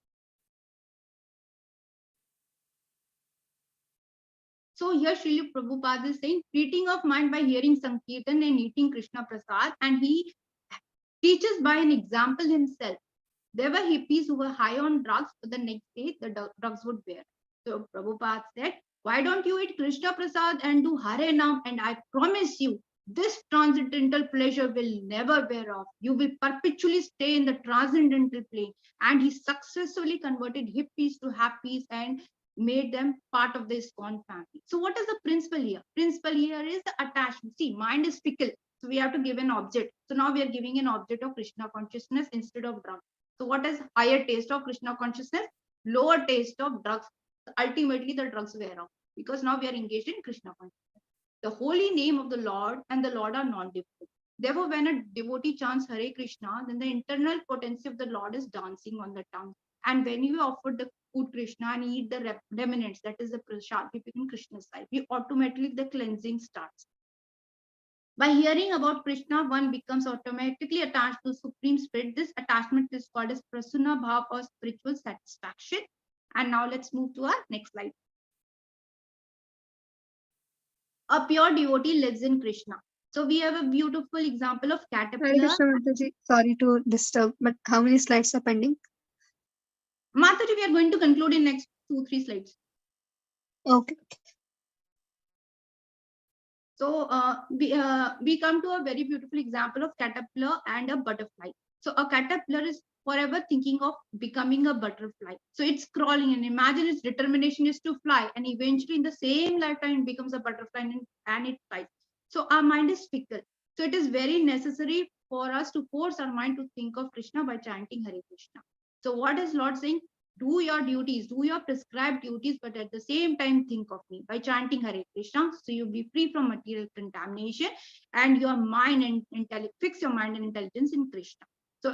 So here Srila Prabhupada is saying, treating of mind by hearing Sankirtan and eating Krishna Prasad, and he teaches by an example himself. There were hippies who were high on drugs, but the next day the drugs would wear. So Prabhupada said, why don't you eat Krishna Prasad and do Hare Nam, and I promise you, this transcendental pleasure will never wear off. You will perpetually stay in the transcendental plane. And he successfully converted hippies to happies and made them part of the ISKCON family. So what is the principle here? Principle here is the attachment. See, mind is fickle. So we have to give an object. So now we are giving an object of Krishna consciousness instead of drugs. So what is higher taste of Krishna consciousness? Lower taste of drugs. Ultimately, the drugs wear off because now we are engaged in Krishna consciousness. The holy name of the Lord and the Lord are non-different. Therefore, when a devotee chants Hare Krishna, then the internal potency of the Lord is dancing on the tongue. And when you offer the food Krishna and eat the remnants, that is the prasad, we become Krishna's side. We automatically, the cleansing starts. By hearing about Krishna, one becomes automatically attached to Supreme Spirit. This attachment is called as Prasanna Bhav or spiritual satisfaction. And now let's move to our next slide. A pure devotee lives in Krishna. So we have a beautiful example of Hare caterpillar. Krishna Mataji, sorry to disturb, but how many slides are pending? Mataji, we are going to conclude in next 2-3 slides. Okay. So we come to a very beautiful example of caterpillar and a butterfly. So a caterpillar is forever thinking of becoming a butterfly. So it's crawling, and imagine its determination is to fly, and eventually in the same lifetime it becomes a butterfly and it flies. So our mind is fickle. So it is very necessary for us to force our mind to think of Krishna by chanting Hare Krishna. So what is Lord saying? Do your duties, do your prescribed duties, but at the same time think of me by chanting Hare Krishna. So you'll be free from material contamination, and your mind and fix your mind and intelligence in Krishna. So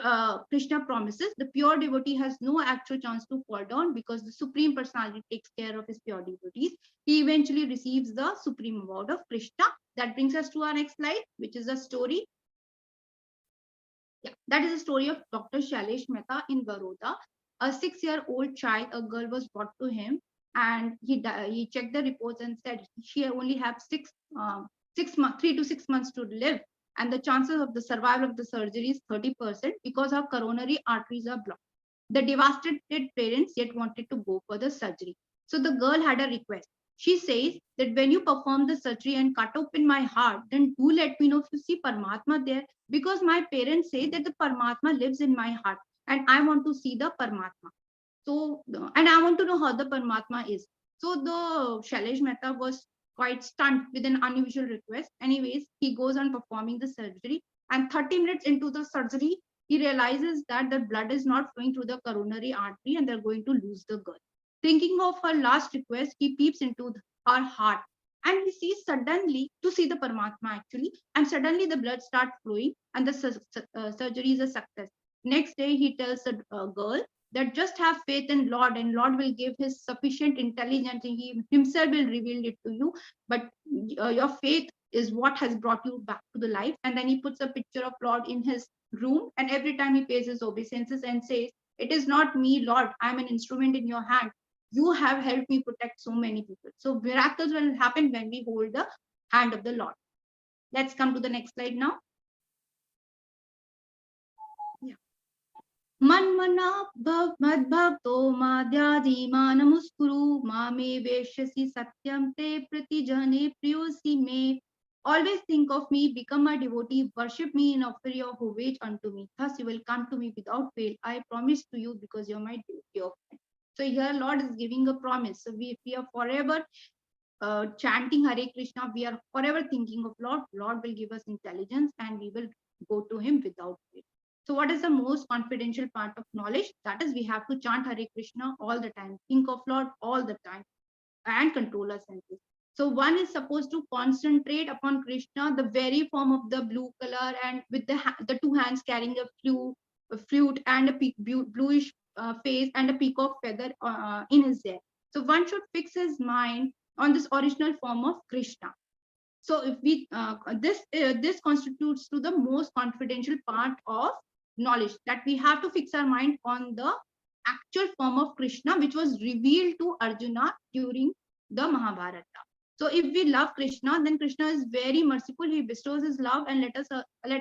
Krishna promises the pure devotee has no actual chance to fall down because the Supreme Personality takes care of his pure devotees. He eventually receives the supreme award of Krishna. That brings us to our next slide, which is a story. Yeah, that is a story of Dr. Shailesh Mehta in Baroda. A 6-year-old child, a girl, was brought to him, and he checked the reports and said she only have 3 to 6 months to live, and the chances of the survival of the surgery is 30% because her coronary arteries are blocked. The devastated parents yet wanted to go for the surgery. So the girl had a request. She says that when you perform the surgery and cut open my heart, then do let me know if you see Paramatma there, because my parents say that the Paramatma lives in my heart and I want to see the Paramatma. So, and I want to know how the Paramatma is. So the Shailesh Mehta was quite stunned with an unusual request. Anyways, he goes on performing the surgery, and 30 minutes into the surgery, he realizes that the blood is not flowing through the coronary artery and they're going to lose the girl. Thinking of her last request, he peeps into her heart and he sees suddenly to see the Paramatma actually, and suddenly the blood starts flowing and the surgery is a success. Next day, he tells the girl that just have faith in Lord, and Lord will give his sufficient intelligence, and he himself will reveal it to you. But your faith is what has brought you back to the life. And then he puts a picture of Lord in his room, and every time he pays his obeisances and says, it is not me, Lord, I'm an instrument in your hand. You have helped me protect so many people. So miracles will happen when we hold the hand of the Lord. Let's come to the next slide now. मन्मना भव मद्भक्तो माद्यादिमानमुस्कुरु मामे वेश्यसि सत्यं ते प्रतिजने प्रियोसि मे. Always think of me, become my devotee, worship me and offer your homage unto me. Thus you will come to me without fail. I promise to you because you're my devotee of mine. So here Lord is giving a promise. So we are forever chanting Hare Krishna, we are forever thinking of Lord. Lord will give us intelligence and we will go to him without fail. So what is the most confidential part of knowledge? That is, we have to chant Hare Krishna all the time, think of Lord all the time, and control our senses. So one is supposed to concentrate upon Krishna, the very form of the blue color, and with the two hands carrying a flute and a bluish face and a peacock feather in his hair. So one should fix his mind on this original form of Krishna. So if we this constitutes to the most confidential part of knowledge, that we have to fix our mind on the actual form of Krishna, which was revealed to Arjuna during the Mahabharata. So if we love Krishna, then Krishna is very merciful. He bestows his love and let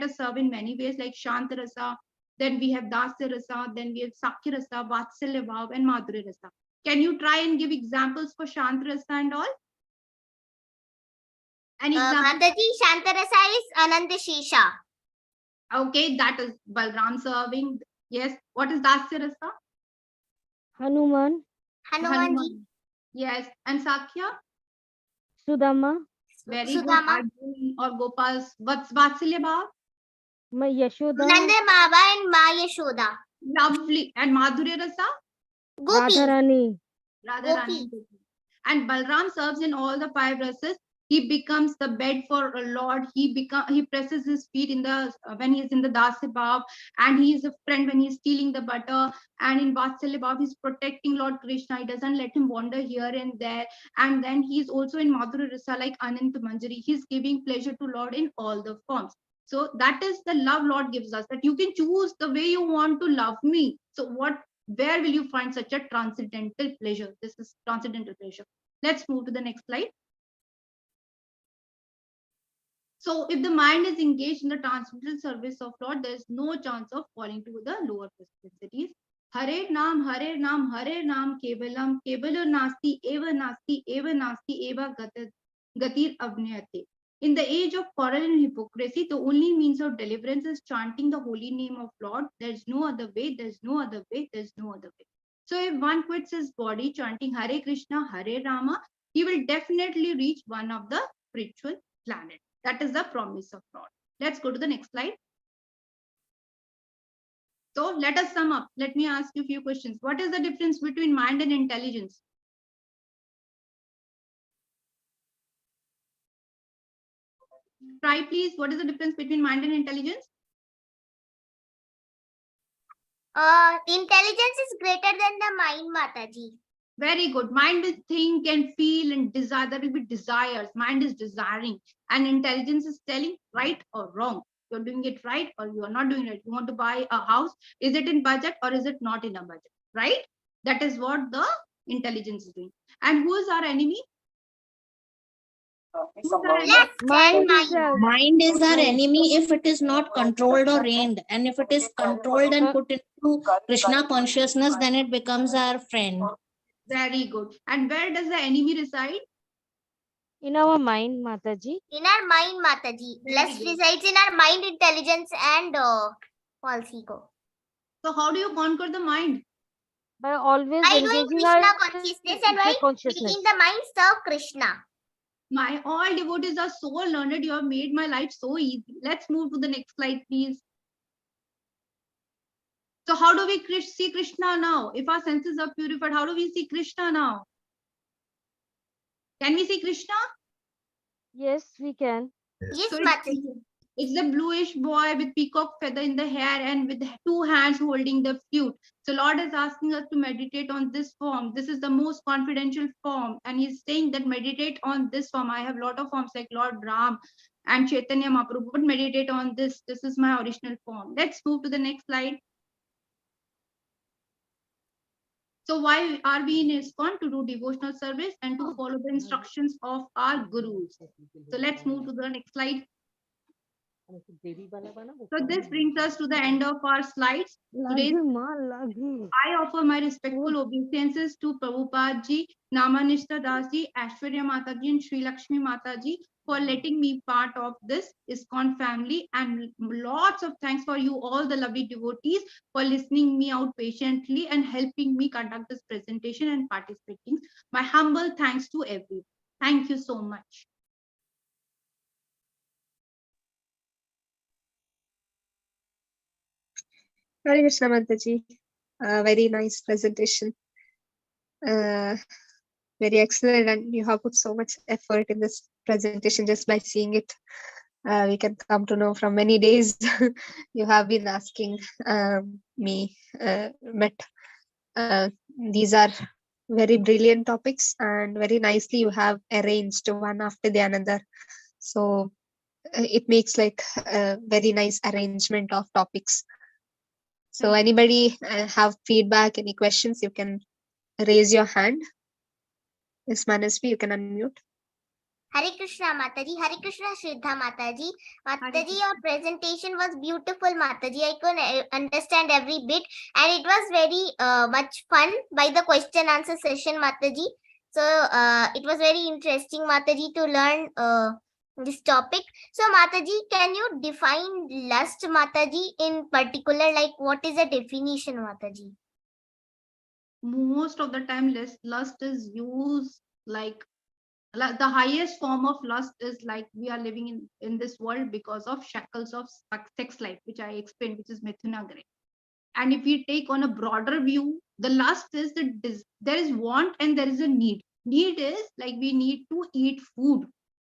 us serve in many ways, like Shanta Rasa. Then we have Dasya Rasa. Then we have Sakya Rasa, Vatsalya Bhav, and Madhurya Rasa. Can you try and give examples for Shanta Rasa and all? An example? Mataji, Shantarasa is Ananda Shesha. Okay, that is Balram serving. Yes. What is Dasya Rasa? Hanuman, Hanumanji. Yes. And Sakya? Sudama, Very good. Sudama. Arjun or Gopal's. What's Vatsalya Bhav? Yashoda, Nanda Baba and Ma Yashoda. Lovely. And Madhurya Rasa? Gopi. Radharani, Radharani. And Balram serves in all the 5 rasas. He becomes the bed for a Lord. He presses his feet in the when he is in the Dasya Bhav, and he is a friend when he is stealing the butter. And in Vatsalya Bhav, he's protecting Lord Krishna. He doesn't let him wander here and there. And then he's also in Madhurya Rasa like Anant Manjari. He's giving pleasure to Lord in all the forms. So that is the love Lord gives us, that you can choose the way you want to love me. So where will you find such a transcendental pleasure? This is transcendental pleasure. Let's move to the next slide. So if the mind is engaged in the transcendental service of Lord, there is no chance of falling to the lower propensities. Hare Nam, Hare Nam, Hare Nam, Kevalam, Kevala Nasti, Eva Nasti, Eva Gatir Avnayate. In the age of quarrel and hypocrisy, the only means of deliverance is chanting the holy name of Lord. There's no other way, there's no other way, there's no other way. So if one quits his body chanting Hare Krishna, Hare Rama, he will definitely reach one of the spiritual planets. That is the promise of God. Let's go to the next slide. So let us sum up. Let me ask you a few questions. What is the difference between mind and intelligence? Try please. What is the difference between mind and intelligence? Intelligence is greater than the mind, Mataji. Very good. Mind will think and feel and desire. There will be desires. Mind is desiring. And intelligence is telling right or wrong. You're doing it right or you are not doing it. You want to buy a house. Is it in budget or is it not in a budget? Right? That is what the intelligence is doing. And who is our enemy? Left and mind. Mind is our enemy if it is not controlled or reined, and if it is controlled and put into Krishna consciousness, then it becomes our friend. Very good. And where does the enemy reside? In our mind, Mataji. In our mind, Mataji. Lust resides in our mind, intelligence, and false ego. So how do you conquer the mind? By always By doing engaging Krishna our consciousness and by consciousness. making the mind serve Krishna. My all devotees are so learned. You have made my life so easy. Let's move to the next slide, please. So how do we see Krishna now? If our senses are purified, how do we see Krishna now? Can we see Krishna? Yes, we can. Yes, So Mataji. it's the bluish boy with peacock feather in the hair and with 2 hands holding the flute. So Lord is asking us to meditate on this form. This is the most confidential form. And he's saying that meditate on this form. I have a lot of forms like Lord Ram and Chaitanya Mahaprabhu, but meditate on this. This is my original form. Let's move to the next slide. So why are we in ISKCON? To do devotional service and to follow the instructions of our gurus. So let's move to the next slide. So this brings us to the end of our slides. Today, I offer my respectful obeisances to Prabhupada ji, Namanishta Das ji, Aishwarya Mataji, and Sri Lakshmi Mataji for letting me part of this ISKCON family, and lots of thanks for you all the lovely devotees for listening me out patiently and helping me conduct this presentation and participating. My humble thanks to everyone. Thank you so much. Hare Krishna Mataji. Very nice presentation. Very excellent, and you have put so much effort in this presentation. Just by seeing it, we can come to know from many days you have been asking me. These are very brilliant topics, and very nicely you have arranged one after the another. So it makes like a very nice arrangement of topics. So anybody have feedback, any questions, you can raise your hand. Yes, Manasvi, you can unmute. Hare Krishna Mataji, Hare Krishna Shraddha Mataji. Mataji, your presentation was beautiful, Mataji. I could understand every bit, and it was very much fun by the question answer session, Mataji. So it was very interesting, Mataji, to learn this topic. So Mataji, can you define lust, Mataji, in particular? Like, what is the definition, Mataji? Most of the time lust is used like the highest form of lust is like we are living in this world because of shackles of sex life, which I explained, which is mithunagre. And if we take on a broader view, the lust is there is want and there is a need. Need is like we need to eat food.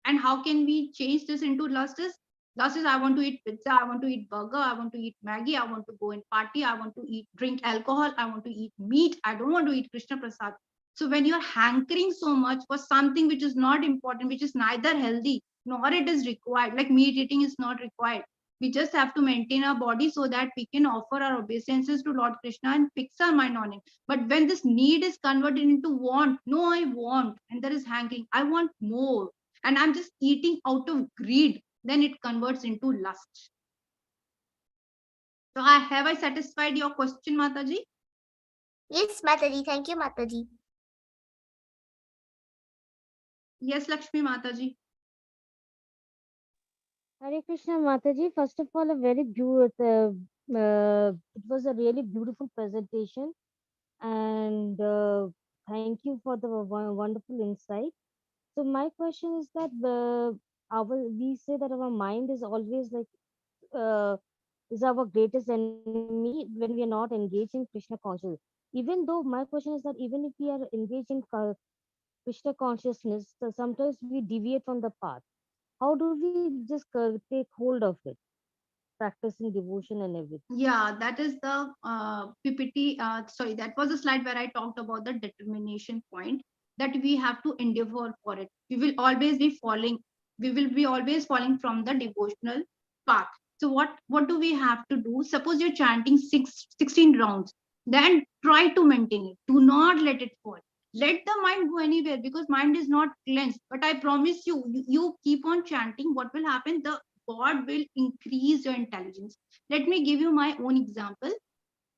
And how can we change this into lust is I want to eat pizza, I want to eat burger, I want to eat Maggie, I want to go and party, I want to drink alcohol, I want to eat meat, I don't want to eat Krishna Prasad. So when you're hankering so much for something which is not important, which is neither healthy nor it is required, like meat eating is not required. We just have to maintain our body so that we can offer our obeisances to Lord Krishna and fix our mind on it. But when this need is converted into want, no, I want, and there is hankering, I want more, and I'm just eating out of greed, then it converts into lust. So have I satisfied your question, Mataji? Yes, Mataji. Thank you, Mataji. Yes, Lakshmi Mataji. Hare Krishna Mataji. First of all, a very beautiful. It was a really beautiful presentation, and thank you for the wonderful insight. So my question is that we say that our mind is always like is our greatest enemy when we are not engaged in Krishna consciousness. Even though my question is that even if we are engaged in Krishna consciousness, so sometimes we deviate from the path. How do we just take hold of it, practicing devotion and everything? Yeah, that is the PPT. Sorry, that was a slide where I talked about the determination point, that we have to endeavor for it. We will always be falling. We will be always falling from the devotional path. So what do we have to do? Suppose you're chanting 16 rounds, then try to maintain it. Do not let it fall. Let the mind go anywhere, because mind is not cleansed. But I promise you, you keep on chanting. What will happen? The God will increase your intelligence. Let me give you my own example.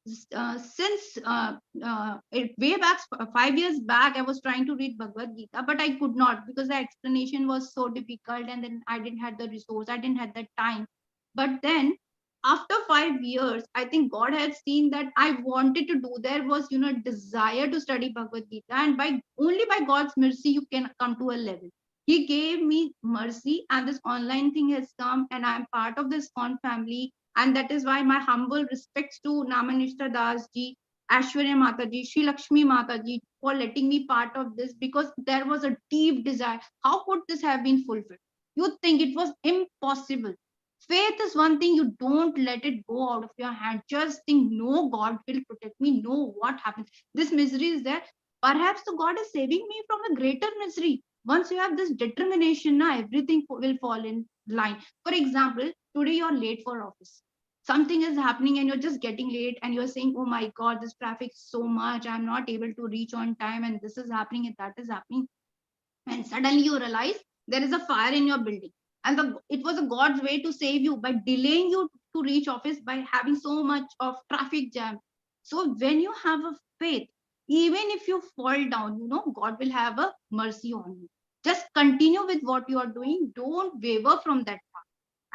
Since way back 5 years back, I was trying to read Bhagavad Gita, but I could not, because the explanation was so difficult, and then I didn't have the resource, I didn't have the time. But then after 5 years, I think God had seen that I wanted to do. There was, desire to study Bhagavad Gita, and only by God's mercy you can come to a level. He gave me mercy, and this online thing has come, and I'm part of this ISKCON family. And that is why my humble respects to Namanishta Das ji, Ashwarya Mataji, Sri Lakshmi Mataji for letting me part of this, because there was a deep desire. How could this have been fulfilled? You think it was impossible. Faith is one thing, you don't let it go out of your hand. Just think, no, God will protect me. No, what happens? This misery is there. Perhaps the God is saving me from a greater misery. Once you have this determination, now everything will fall in line. For example, today you're late for office. Something is happening and you're just getting late, and you're saying, oh my God, this traffic is so much. I'm not able to reach on time, and this is happening and that is happening. And suddenly you realize there is a fire in your building, and it was a God's way to save you by delaying you to reach office by having so much of traffic jam. So when you have a faith, even if you fall down, God will have a mercy on you. Just continue with what you are doing. Don't waver from that path.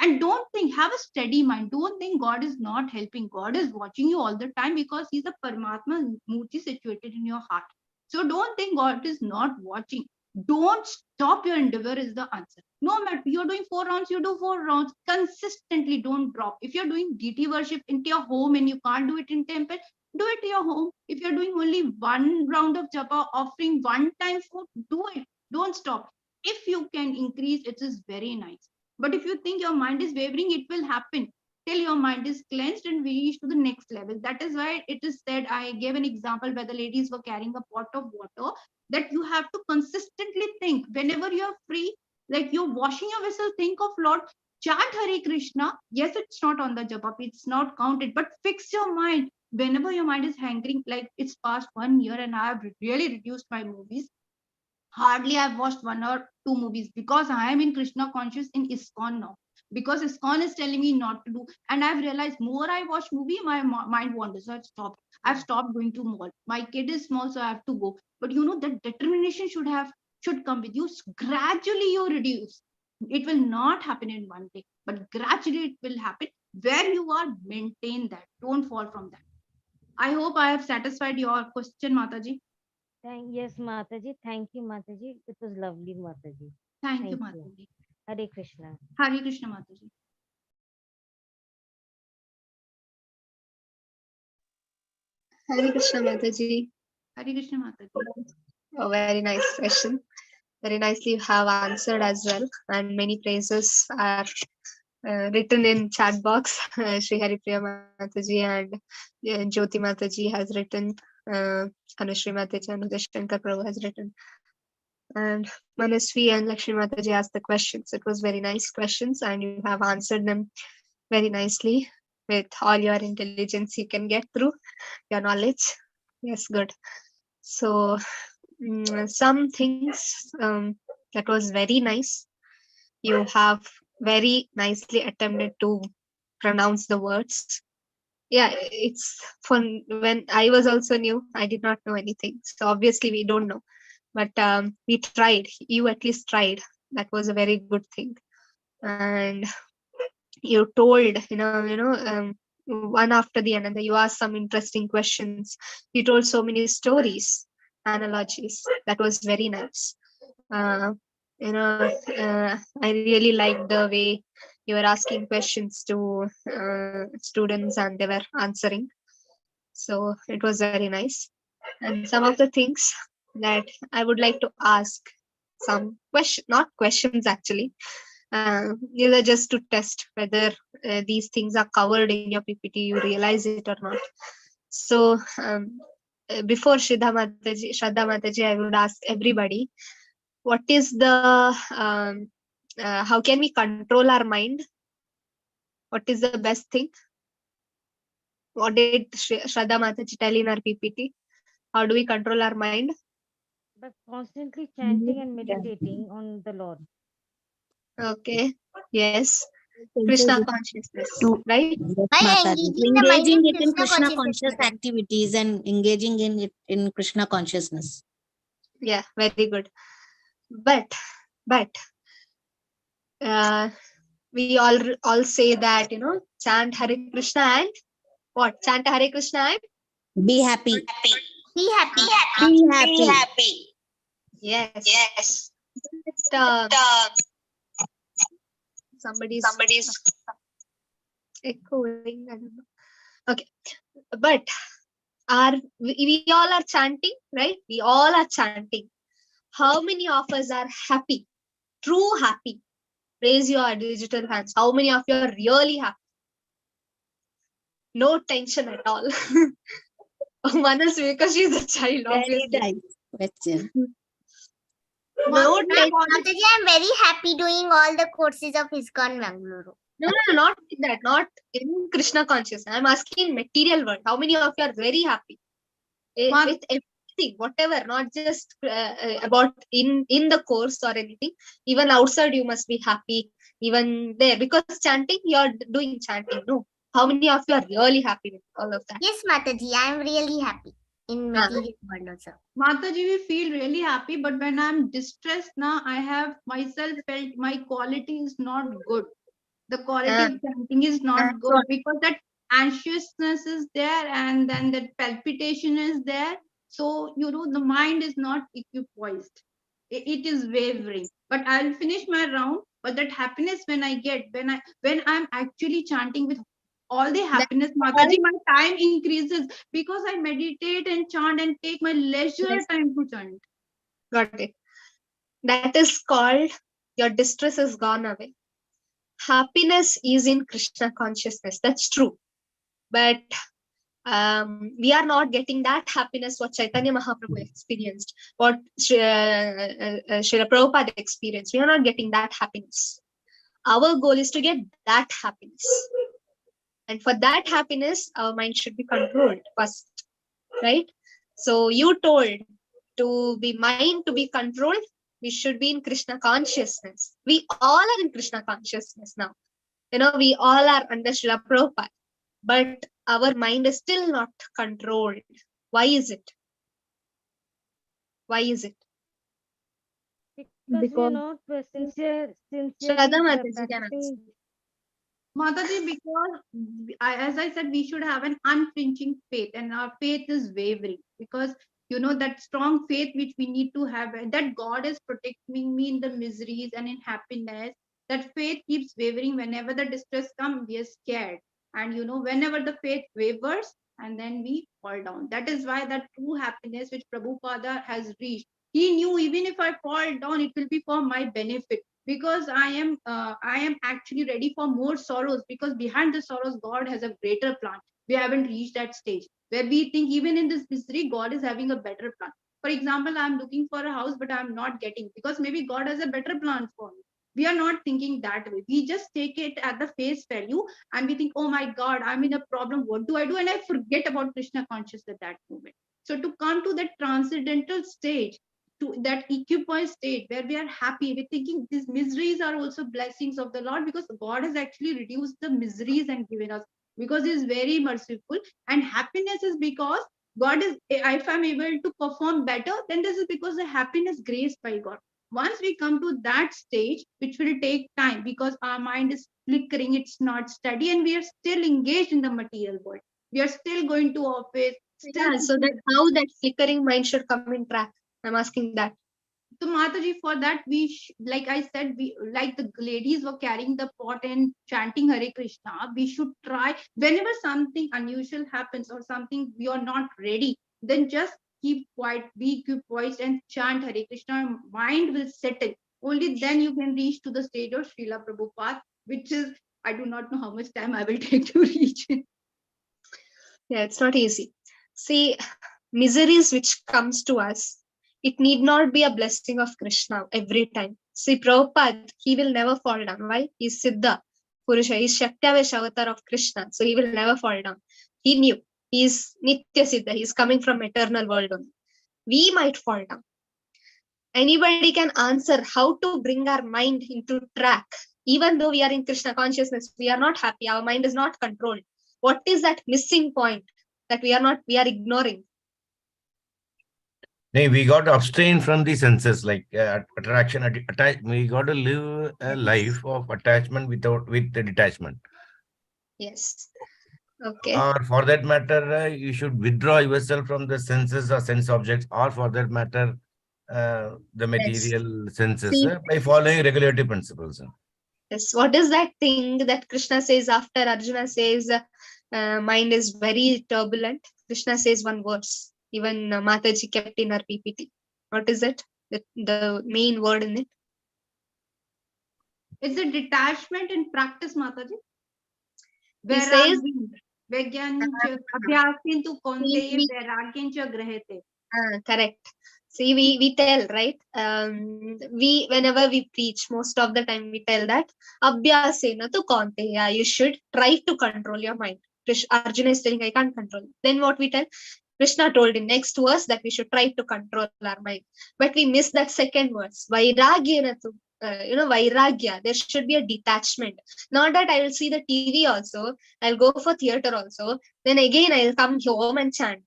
And don't think, have a steady mind. Don't think God is not helping. God is watching you all the time, because He's a Paramatma Murti situated in your heart. So don't think God is not watching. Don't stop your endeavor is the answer. No matter you're doing 4 rounds, you do 4 rounds consistently. Don't drop. If you're doing deity worship into your home and you can't do it in temple, do it in your home. If you're doing only 1 round of japa, offering 1 time food, do it. Don't stop. If you can increase, it is very nice. But if you think your mind is wavering, it will happen till your mind is cleansed and we reach to the next level. That is why it is said, I gave an example where the ladies were carrying a pot of water, that you have to consistently think whenever you're free, like you're washing your vessel, think of Lord, chant Hare Krishna. Yes, it's not on the japa, it's not counted, but fix your mind. Whenever your mind is hankering, like it's past 1 year and I have really reduced my movies. Hardly I've watched 1 or 2 movies, because I am in Krishna conscious in ISKCON now. Because ISKCON is telling me not to do, and I've realized more I watch movie, my mind wanders. So I've stopped going to mall. My kid is small, so I have to go. But that determination should come with you. Gradually you reduce. It will not happen in one day, but gradually it will happen. Where you are, maintain that. Don't fall from that. I hope I have satisfied your question, Mataji. Yes, Mataji. Thank you, Mataji. It was lovely, Mataji. Thank you, Mataji. Hare Krishna. Hare Krishna, Mataji. Hare Krishna Mataji. Hare Krishna, Mataji. A very nice question. Very nicely you have answered as well, and many praises are written in chat box. Shri Haripriya Mataji and Jyoti Mataji has written. Anushri Mataji and Uday Shankar Prabhu has written. And Manasvi and Lakshmi Mataji asked the questions. It was very nice questions, and you have answered them very nicely with all your intelligence you can get through your knowledge. Yes, good. So some things that was very nice. You have very nicely attempted to pronounce the words. Yeah, it's fun. When I was also new, I did not know anything. So obviously we don't know. But we tried. You at least tried. That was a very good thing. And you told, one after the another. You asked some interesting questions. You told so many stories, analogies. That was very nice. Uh, I really liked the way you were asking questions to students and they were answering. So it was very nice. And some of the things that I would like to ask, some question, not questions actually, these are just to test whether these things are covered in your PPT, you realize it or not. So before Shraddha Mataji, I would ask everybody, what is the, how can we control our mind? What is the best thing? What did Shraddha Mataji tell in our PPT? How do we control our mind? But constantly chanting and meditating on the Lord. Okay. Yes. Krishna consciousness, To right? By engaging the mind in engaging it in Krishna Krishna conscious consciousness. activities and engaging in it in Krishna consciousness. Yeah, very good. But uh, we all say that, chant Hare Krishna and what? Chant Hare Krishna and Be happy. Be happy. Be happy. yes. But, somebody's echoing. I don't know. Okay, but we all are chanting, right? We all are chanting. How many of us are happy? True happy. Raise your digital hands. How many of you are really happy? No tension at all. Manas, because she's a child, Very obviously. nice question. No Mataji, tension. Mataji, I'm very happy doing all the courses of ISKCON Bangalore. No, not in that. Not in Krishna consciousness. I'm asking material world. How many of you are very happy with everything, whatever? Not just about in the course or anything. Even outside, you must be happy. Even there, because chanting, you're doing chanting. No, how many of you are really happy with all of that? Yes, Mataji, I'm really happy in material world also. Mataji, we feel really happy, but when I'm distressed now, I have myself felt my quality is not good. The quality of chanting is not good because that anxiousness is there and then that palpitation is there. So, the mind is not equipoised. It is wavering. But I'll finish my round. But that happiness when I get, when I'm actually chanting with all the happiness, Mataji, my time increases because I meditate and chant and take my leisure time to chant. Got it. That is called your distress has gone away. Happiness is in Krishna consciousness. That's true. But we are not getting that happiness what Chaitanya Mahaprabhu experienced, what Srila Prabhupada experienced. We are not getting that happiness. Our goal is to get that happiness. And for that happiness, our mind should be controlled first, right? So you told to be mind to be controlled, we should be in Krishna consciousness. We all are in Krishna consciousness now. We all are under Srila Prabhupada. But our mind is still not controlled. Why is it? Why is it? Because we are not sincerely Shraddha Mataji can practicing. Mataji, because as I said, we should have an unflinching faith, and our faith is wavering because that strong faith which we need to have, that God is protecting me in the miseries and in happiness. That faith keeps wavering. Whenever the distress comes, we are scared, and whenever the faith wavers, and then we fall down. That is why that true happiness which Prabhupada has reached, he knew even if I fall down, it will be for my benefit because I am actually ready for more sorrows because behind the sorrows God has a greater plan. We haven't reached that stage where we think even in this misery God is having a better plan. For example, I'm looking for a house but I'm not getting because maybe God has a better plan for me. We are not thinking that way. We just take it at the face value and we think, oh my God, I'm in a problem, what do I do? And I forget about Krishna consciousness at that moment. So to come to that transcendental stage, to that equipoise state where we are happy. We're thinking these miseries are also blessings of the Lord, because God has actually reduced the miseries and given us, because He is very merciful. And happiness is because God is, if I'm able to perform better, then this is because the happiness graced by God. Once we come to that stage, which will take time because our mind is flickering, it's not steady, and we are still engaged in the material world. We are still going to office. Still Yeah, so that how that flickering mind should come in track. I'm asking that. So Mataji, for that like I said, we like the ladies were carrying the pot and chanting Hare Krishna. We should try whenever something unusual happens or something we are not ready, then just keep quiet, be poised and chant Hare Krishna. Mind will settle. Only then you can reach to the stage of Srila Prabhupada, which is, I do not know how much time I will take to reach it. Yeah, it's not easy. See, miseries which comes to us, it need not be a blessing of Krishna every time. See, Prabhupada, he will never fall down. Why? He's Siddha Purusha. He's Shaktavesh avatar of Krishna. So he will never fall down. He knew. He's Nitya Siddha. He's coming from eternal world only. We might fall down. Anybody can answer how to bring our mind into track. Even though we are in Krishna consciousness, we are not happy. Our mind is not controlled. What is that missing point that we are ignoring? Hey, we got to abstain from the senses like attraction. We got to live a life of attachment with the detachment. Yes. Okay. Or for that matter, you should withdraw yourself from the senses or sense objects, or for that matter, the material senses See, by following regulative principles. yes. What is that thing that Krishna says after Arjuna says mind is very turbulent? Krishna says one verse. Even Mataji kept in her PPT. What is it? The main word in it? It's a detachment in practice, Mataji. He says, correct. See, we tell, right? We whenever we preach, most of the time we tell that abhyasena tu kaunteya, you should try to control your mind. Arjuna is telling, I can't control. Then what we tell? Krishna told in next verse that we should try to control our mind. But we miss that second verse. Vairagyena tu. Vairagya. There should be a detachment. Not that I will see the TV also. I'll go for theater also. Then again I'll come home and chant.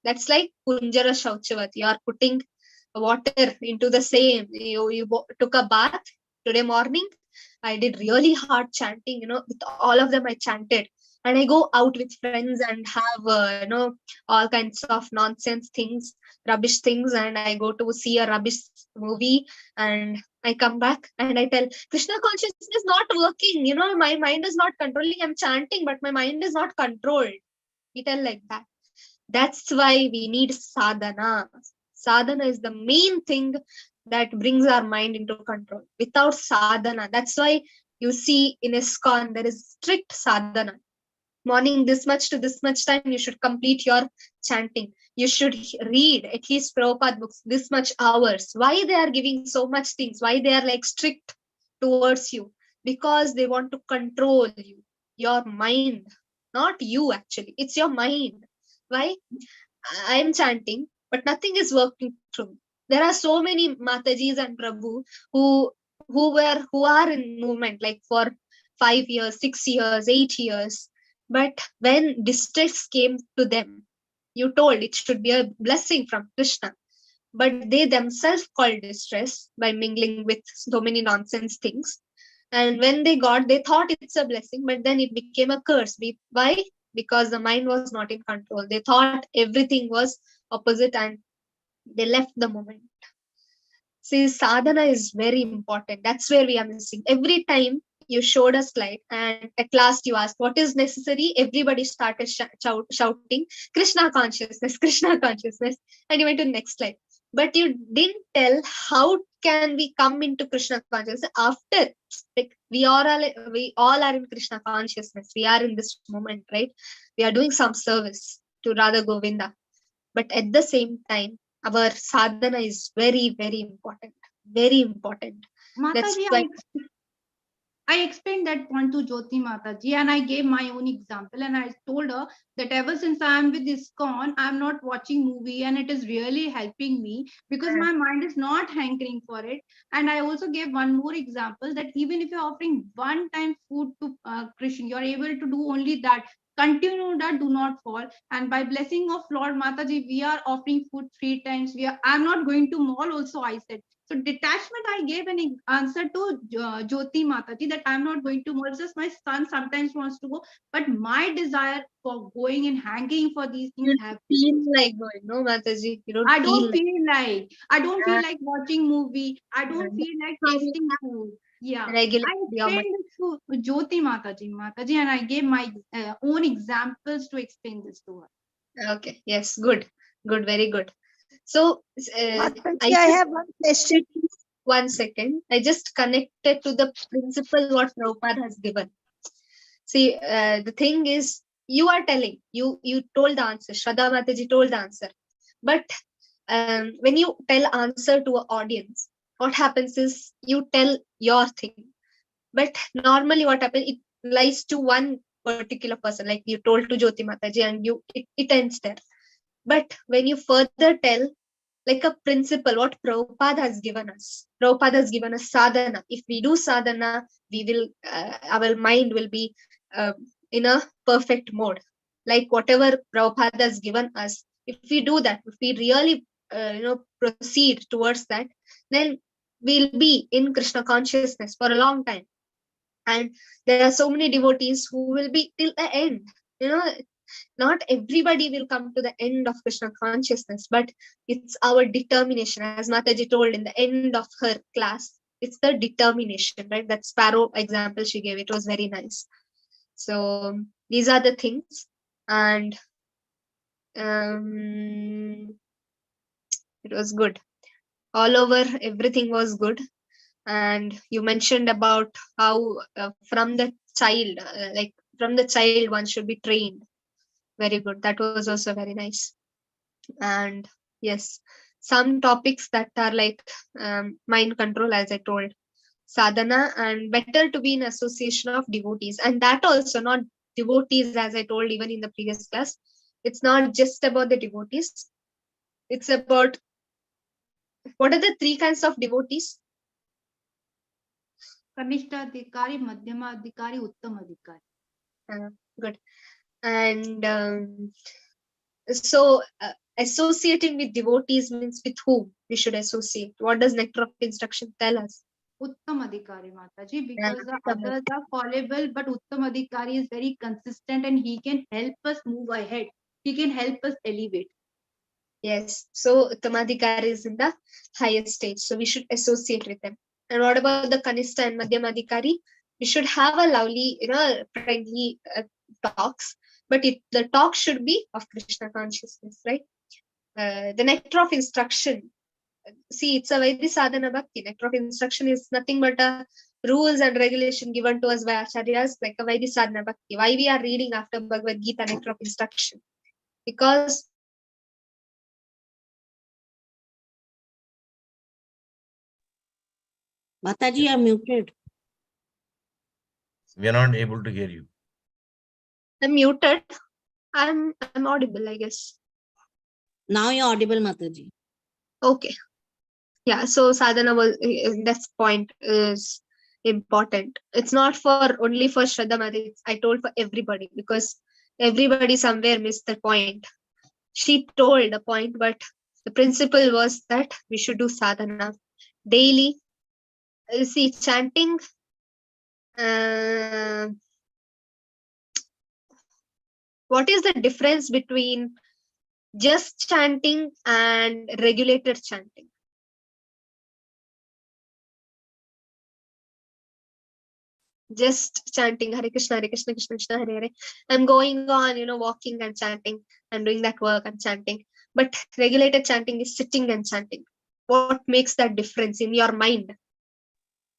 That's like Punjara Shauchavat. You are putting water into the same. You took a bath today morning. I did really hard chanting, with all of them I chanted. And I go out with friends and have, all kinds of nonsense things, rubbish things. And I go to see a rubbish movie and I come back and I tell, Krishna consciousness is not working. My mind is not controlling. I'm chanting, but my mind is not controlled. We tell like that. That's why we need sadhana. Sadhana is the main thing that brings our mind into control. Without sadhana, that's why you see in ISKCON there is strict sadhana. Morning this much to this much time, you should complete your chanting. You should read at least Prabhupada books this much hours. Why they are giving so much things? Why they are like strict towards you? Because they want to control you, your mind, not you actually. It's your mind. Why? I'm chanting, but nothing is working through. There are so many Matajis and Prabhu who are in movement like for 5 years, 6 years, 8 years. But when distress came to them, you told it should be a blessing from Krishna. But they themselves called distress by mingling with so many nonsense things. And when they thought it's a blessing, but then it became a curse. Why? Because the mind was not in control. They thought everything was opposite and they left the moment. See, sadhana is very important. That's where we are missing. Every time you showed a slide and at last you asked what is necessary, everybody started shouting Krishna consciousness, Krishna consciousness, and you went to the next slide. But you didn't tell how can we come into Krishna consciousness after, like we all are in Krishna consciousness. We are in this moment, right? We are doing some service to Radha Govinda. But at the same time, our sadhana is very, very important. Very important. That's Mataji, why I explained that point to Jyoti Mataji, and I gave my own example, and I told her that ever since I am with ISKCON, I'm not watching movie, and it is really helping me because my mind is not hankering for it. And I also gave one more example that even if you're offering one time food to Krishna, you're able to do only that. Continue that, do not fall. And by blessing of Lord Mataji, we are offering food 3 times. I'm not going to mall also, I said. So detachment, I gave an answer to Jyoti Mataji that I'm not going to mall. Just my son sometimes wants to go, but my desire for going and hanging for these things You have. feel like going, no, Mataji? You don't I feel don't like. feel like. I don't Yeah. feel like watching movie. I don't feel like How you tasting food. Yeah, regulate I your mind. explained this to Jyoti Mataji, and I gave my own examples to explain this to her. Okay, yes, good, good, very good. So, Mataji, I have one question. one second. I just connected to the principle what Prabhupada has given. See, the thing is, you are telling, you told the answer. Shraddha Mataji told the answer. But when you tell answer to an audience, what happens is you tell your thing. But normally what happens, it lies to one particular person, like you told to Jyoti Mataji, and it ends there. But when you further tell, like a principle, what Prabhupada has given us. Prabhupada has given us sadhana. If we do sadhana, we will, our mind will be in a perfect mode. Like whatever Prabhupada has given us, if we do that, if we really, proceed towards that, then we'll be in Krishna consciousness for a long time. And there are so many devotees who will be till the end. Not everybody will come to the end of Krishna consciousness, but it's our determination. As Mataji told in the end of her class, it's the determination, right? That sparrow example she gave, it was very nice. So these are the things. And it was good. All over, everything was good. And you mentioned about how from the child, from the child, one should be trained. Very good. That was also very nice. And yes, some topics that are like mind control, as I told, sadhana, and better to be in association of devotees. And that also not devotees, as I told even in the previous class. It's not just about the devotees. It's about, what are the 3 kinds of devotees? Kanishta Adhikari, Madhyama Adhikari, Uttam Adhikari. Good. And so associating with devotees means with whom we should associate. What does Nectar of Instruction tell us? Uttam Adhikari, Mataji, because the others are fallible, but Uttam Adhikari is very consistent and he can help us move ahead. He can help us elevate. Yes. So Uttamadhikari is in the highest stage. So we should associate with them. And what about the Kanishta and Madhyamadhikari? We should have a lovely, friendly talks. But the talk should be of Krishna consciousness, right? The Nectar of Instruction. See, it's a Vaidhi Sadhana Bhakti. Nectar of Instruction is nothing but a rules and regulation given to us by Acharyas, like a Vaidhi Sadhana Bhakti. Why we are reading after Bhagavad Gita, Nectar of Instruction? Because Mataji, you are muted. We are not able to hear you. I'm muted. I'm audible, I guess. Now you're audible, Mataji. Okay. Yeah, so sadhana was, this point is important. It's not for only for Shraddha Mataji. I told for everybody, because everybody somewhere missed the point. She told the point, but the principle was that we should do sadhana daily. See, chanting, what is the difference between just chanting and regulated chanting? Just chanting Hare Krishna, Krishna Krishna, Hare Hare. I'm going on, walking and chanting. I'm doing that work and chanting. But regulated chanting is sitting and chanting. What makes that difference in your mind?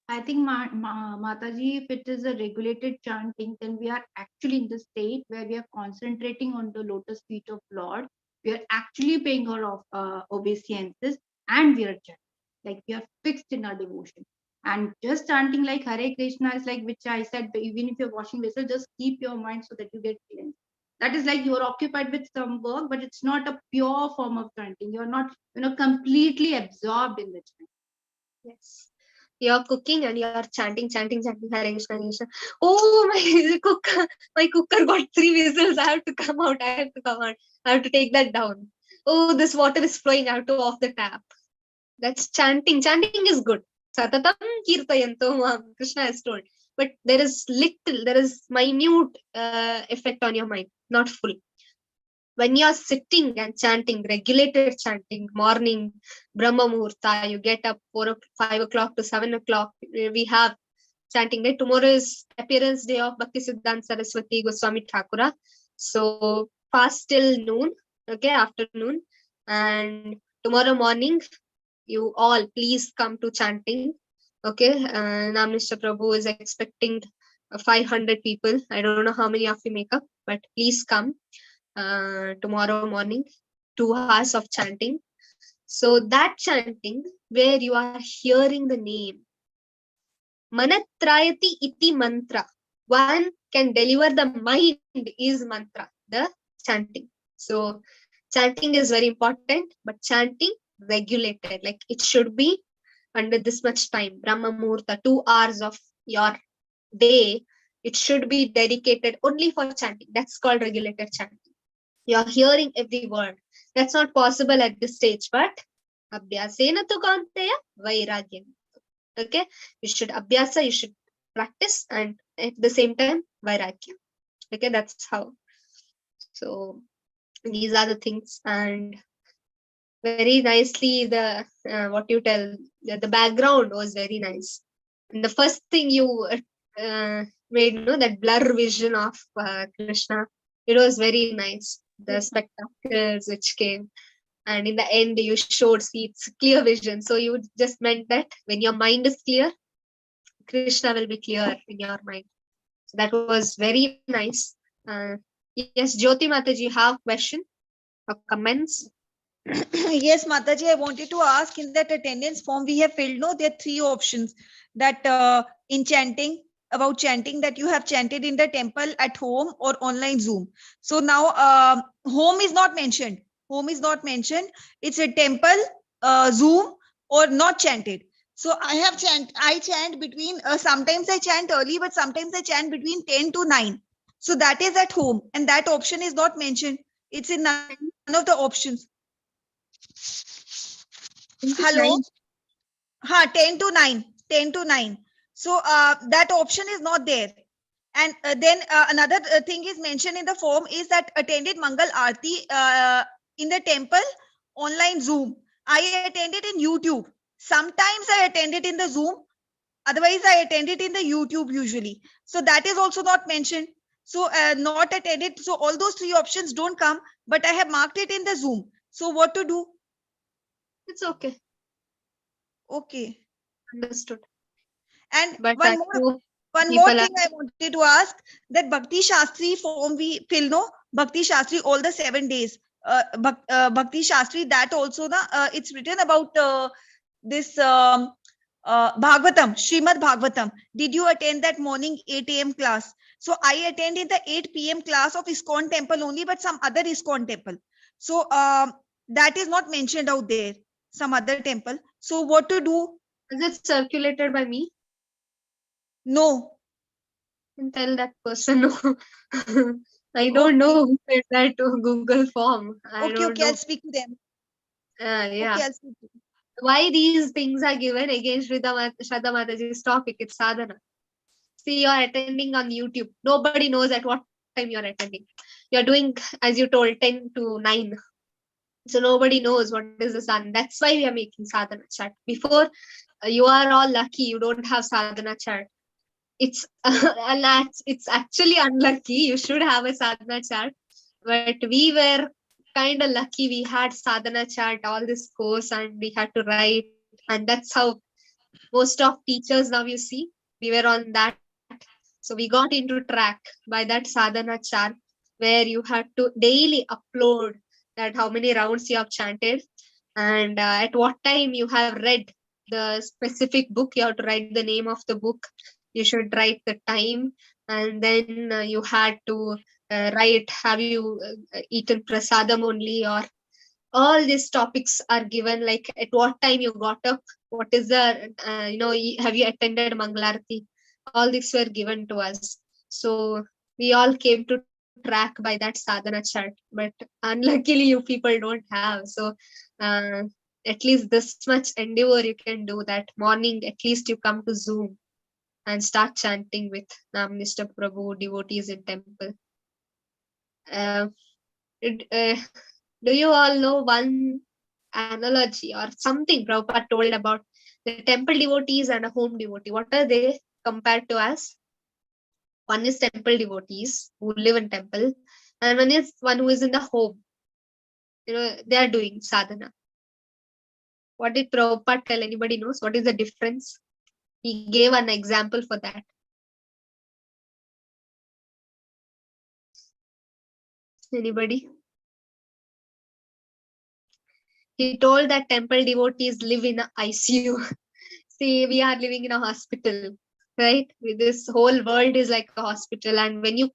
I think, Mataji, if it is a regulated chanting, then we are actually in the state where we are concentrating on the lotus feet of Lord. We are actually paying our obeisances, and we are chanting. Like we are fixed in our devotion. And just chanting like Hare Krishna is like, which I said, even if you're washing vessel, just keep your mind so that you get cleansed. That is like you're occupied with some work, but it's not a pure form of chanting. You're not, completely absorbed in the chant. Yes. You're cooking and you're chanting, Hare Krishna, Hare Krishna. Oh, my cooker got 3 whistles. I have to come out. I have to take that down. Oh, this water is flowing. I have to off the tap. That's chanting. Chanting is good. Satatam kirtayanto, Krishna has told. But there is minute effect on your mind, not full. When you're sitting and chanting, regulated chanting, morning, Brahma Muhurta, you get up 5 o'clock to 7 o'clock. We have chanting day. Tomorrow is appearance day of Bhaktisiddhanta Saraswati Goswami Thakura. So fast till noon, okay, afternoon. And tomorrow morning, you all please come to chanting. Okay, now Mr. Prabhu is expecting 500 people. I don't know how many of you make up, but please come tomorrow morning, 2 hours of chanting. So that chanting where you are hearing the name, Manatrayati iti mantra. One can deliver the mind is mantra, the chanting. So chanting is very important, but chanting regulated, like it should be under this much time. Brahma Muhurta, 2 hours of your day, it should be dedicated only for chanting. That's called regulated chanting. You're hearing every word. That's not possible at this stage, but abhyasena tu kaunteya vairagyam. Okay, you should abhyasa, you should practice, and at the same time vairagya. Okay, that's how. So these are the things, and very nicely the what you tell, the background was very nice. And the first thing you made, that blur vision of Krishna, it was very nice. The spectacles which came, and in the end you showed, see, it's clear vision. So you just meant that when your mind is clear, Krishna will be clear in your mind. So that was very nice. Yes, Jyoti Mataji, you have question or comments? Yes, Mataji, I wanted to ask, in that attendance form we have filled, no, there are 3 options that in chanting, about chanting, that you have chanted in the temple, at home, or online Zoom. So now home is not mentioned. Home is not mentioned. It's a temple, Zoom, or not chanted. So I chant between, sometimes I chant early, but sometimes I chant between 10 to 9. So that is at home, and that option is not mentioned. It's in none of the options. Hello. 10 to 9. 10 to 9. So that option is not there. And then another thing is mentioned in the form is that attended Mangal Aarti in the temple, online Zoom. I attended in YouTube. Sometimes I attended in the Zoom. Otherwise, I attended in the YouTube usually. So that is also not mentioned. So not attended. So all those 3 options don't come, but I have marked it in the Zoom. So what to do? It's okay. Okay. Understood. And but one more thing I wanted to ask, that Bhakti Shastri form we fill, no? Bhakti Shastri, all the 7 days. Bhakti Shastri, that also, it's written about this Bhagavatam, Srimad Bhagavatam. Did you attend that morning 8 a.m. class? So I attended the 8 p.m. class of ISKCON temple only, but some other ISKCON temple. So that is not mentioned out there, some other temple. So what to do? Is it circulated by me? No. And tell that person no. I don't know who said that to Google form. Okay, I'll speak to them. Yeah. Okay, I'll speak to them. Why these things are given against Shraddha Mataji's topic? It's sadhana. See, you're attending on YouTube. Nobody knows at what time you're attending. You're doing, as you told, 10 to 9. So nobody knows what is the sadhana. That's why we are making sadhana chat. Before, you are all lucky you don't have sadhana chat. It's it's actually unlucky. You should have a sadhana chat. But we were kind of lucky. We had sadhana chat, all this course, and we had to write. And that's how most of teachers now, you see, we were on that. So we got into track by that sadhana chat, where you had to daily upload that how many rounds you have chanted and at what time you have read the specific book. You have to write the name of the book. You should write the time, and then you had to write, have you eaten prasadam only, or all these topics are given, like at what time you got up, what is the have you attended Mangalarti. All these were given to us, so we all came to track by that sadhana chart. But unluckily you people don't have, so uh, at least this much endeavor you can do, that morning at least you come to Zoom and start chanting with Namnista Prabhu devotees in temple. uh, do you all know one analogy or something Prabhupada told about the temple devotees and a home devotee? What are they compared to as? One is temple devotees who live in temple, and one is one who is in the home. They are doing sadhana. What did Prabhupada tell? Anybody knows? What is the difference? He gave an example for that. Anybody? He told that temple devotees live in a ICU. See, we are living in a hospital, right? This whole world is like a hospital, and when you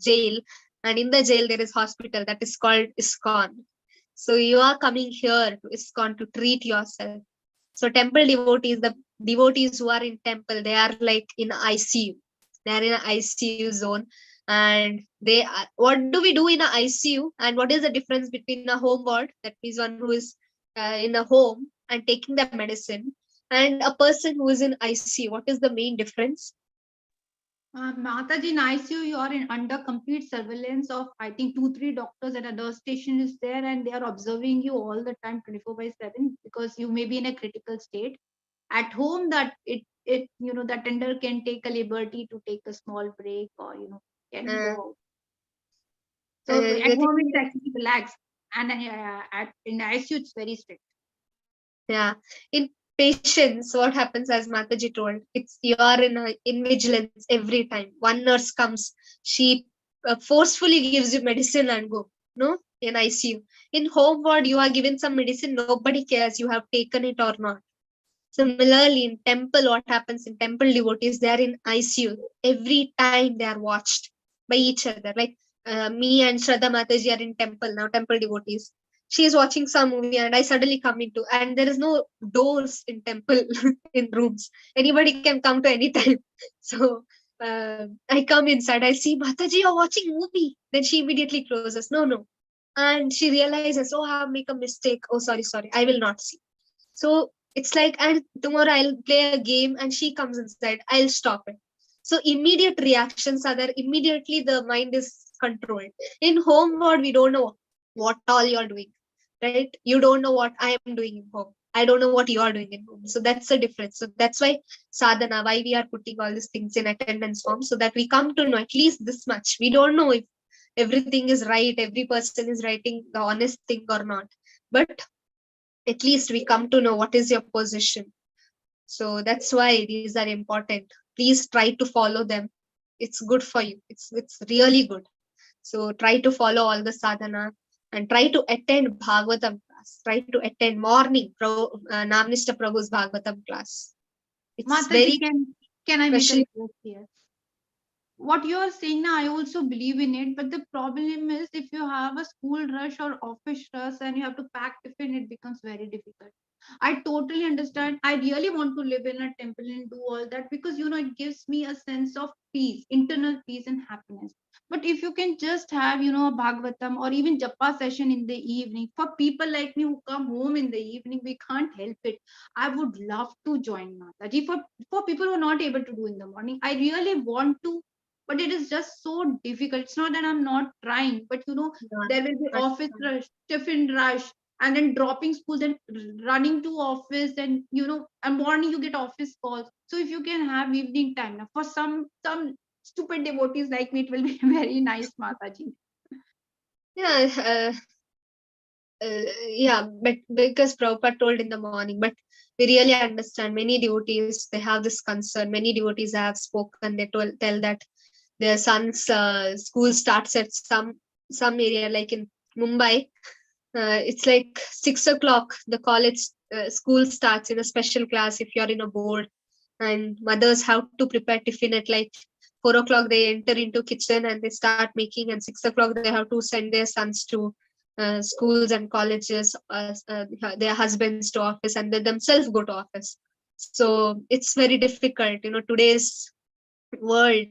jail, and in the jail there is hospital, that is called ISKCON. So you are coming here to ISKCON to treat yourself. So temple devotees, the devotees who are in temple, they are like in ICU. They are in an ICU zone, and they are, what do we do in an ICU, and what is the difference between a home ward, that is one who is in a home and taking the medicine, and a person who is in ICU? What is the main difference? Mataji, in ICU, you are under complete surveillance of, I think, 2-3 doctors, and a nurse station is there, and they are observing you all the time, 24/7, because you may be in a critical state. At home, that the attender can take a liberty to take a small break, or can go out. So at home it's actually relaxed, and in ICU it's very strict. Yeah, in patients, what happens, as Mataji told, it's you are in vigilance every time. One nurse comes, she forcefully gives you medicine and go. No, in ICU. In home ward, you are given some medicine, nobody cares you have taken it or not. Similarly, in temple, what happens in temple devotees, they are in ICU. Every time they are watched by each other. Like me and Shraddha Mataji are in temple now, temple devotees. She is watching some movie and I suddenly come into, and there is no doors in temple in rooms. Anybody can come to any time. So I come inside, I see Mataji, you're watching movie. Then she immediately closes. No, no. And she realizes, oh, I have made a mistake. Oh, sorry, I will not see. So it's like, and tomorrow I'll play a game and she comes inside, I'll stop it. So immediate reactions are there. Immediately the mind is controlled. In home ward, we don't know what all you're doing, right? You don't know what I am doing in home. I don't know what you are doing in home. So that's the difference. So that's why sadhana, why we are putting all these things in attendance form, so that we come to know at least this much. We don't know if everything is right, every person is writing the honest thing or not. But at least we come to know what is your position. So that's why these are important. Please try to follow them. It's good for you. It's really good. So try to follow all the sadhana and try to attend Bhagavatam class. Try to attend morning Namnista Prabhu's Bhagavatam class. It's Mataji, very can I make a special. request here? What you are saying now, I also believe in it, but the problem is, if you have a school rush or office rush and you have to pack tiffin, it becomes very difficult. I totally understand. I really want to live in a temple and do all that, because it gives me a sense of peace, internal peace and happiness. But if you can just have a Bhagavatam or even Japa session in the evening, for people like me who come home in the evening, we can't help it. I would love to join Mataji. For people who are not able to do in the morning, I really want to, but it is just so difficult. It's not that I'm not trying, but there will be office rush, tiffin rush, and then dropping school, then running to office, and and morning you get office calls. So if you can have evening time, now for some stupid devotees like me, it will be very nice, Mataji. Yeah, yeah, but because Prabhupada told in the morning, but we really understand many devotees, they have this concern. Many devotees have spoken, they tell that their son's school starts at some area, like in Mumbai. It's like 6 o'clock. The college school starts in a special class if you're in a board, and mothers have to prepare tiffin at like 4 o'clock. They enter into kitchen and they start making, and 6 o'clock they have to send their sons to schools and colleges, their husbands to office, and they themselves go to office. So it's very difficult, today's world.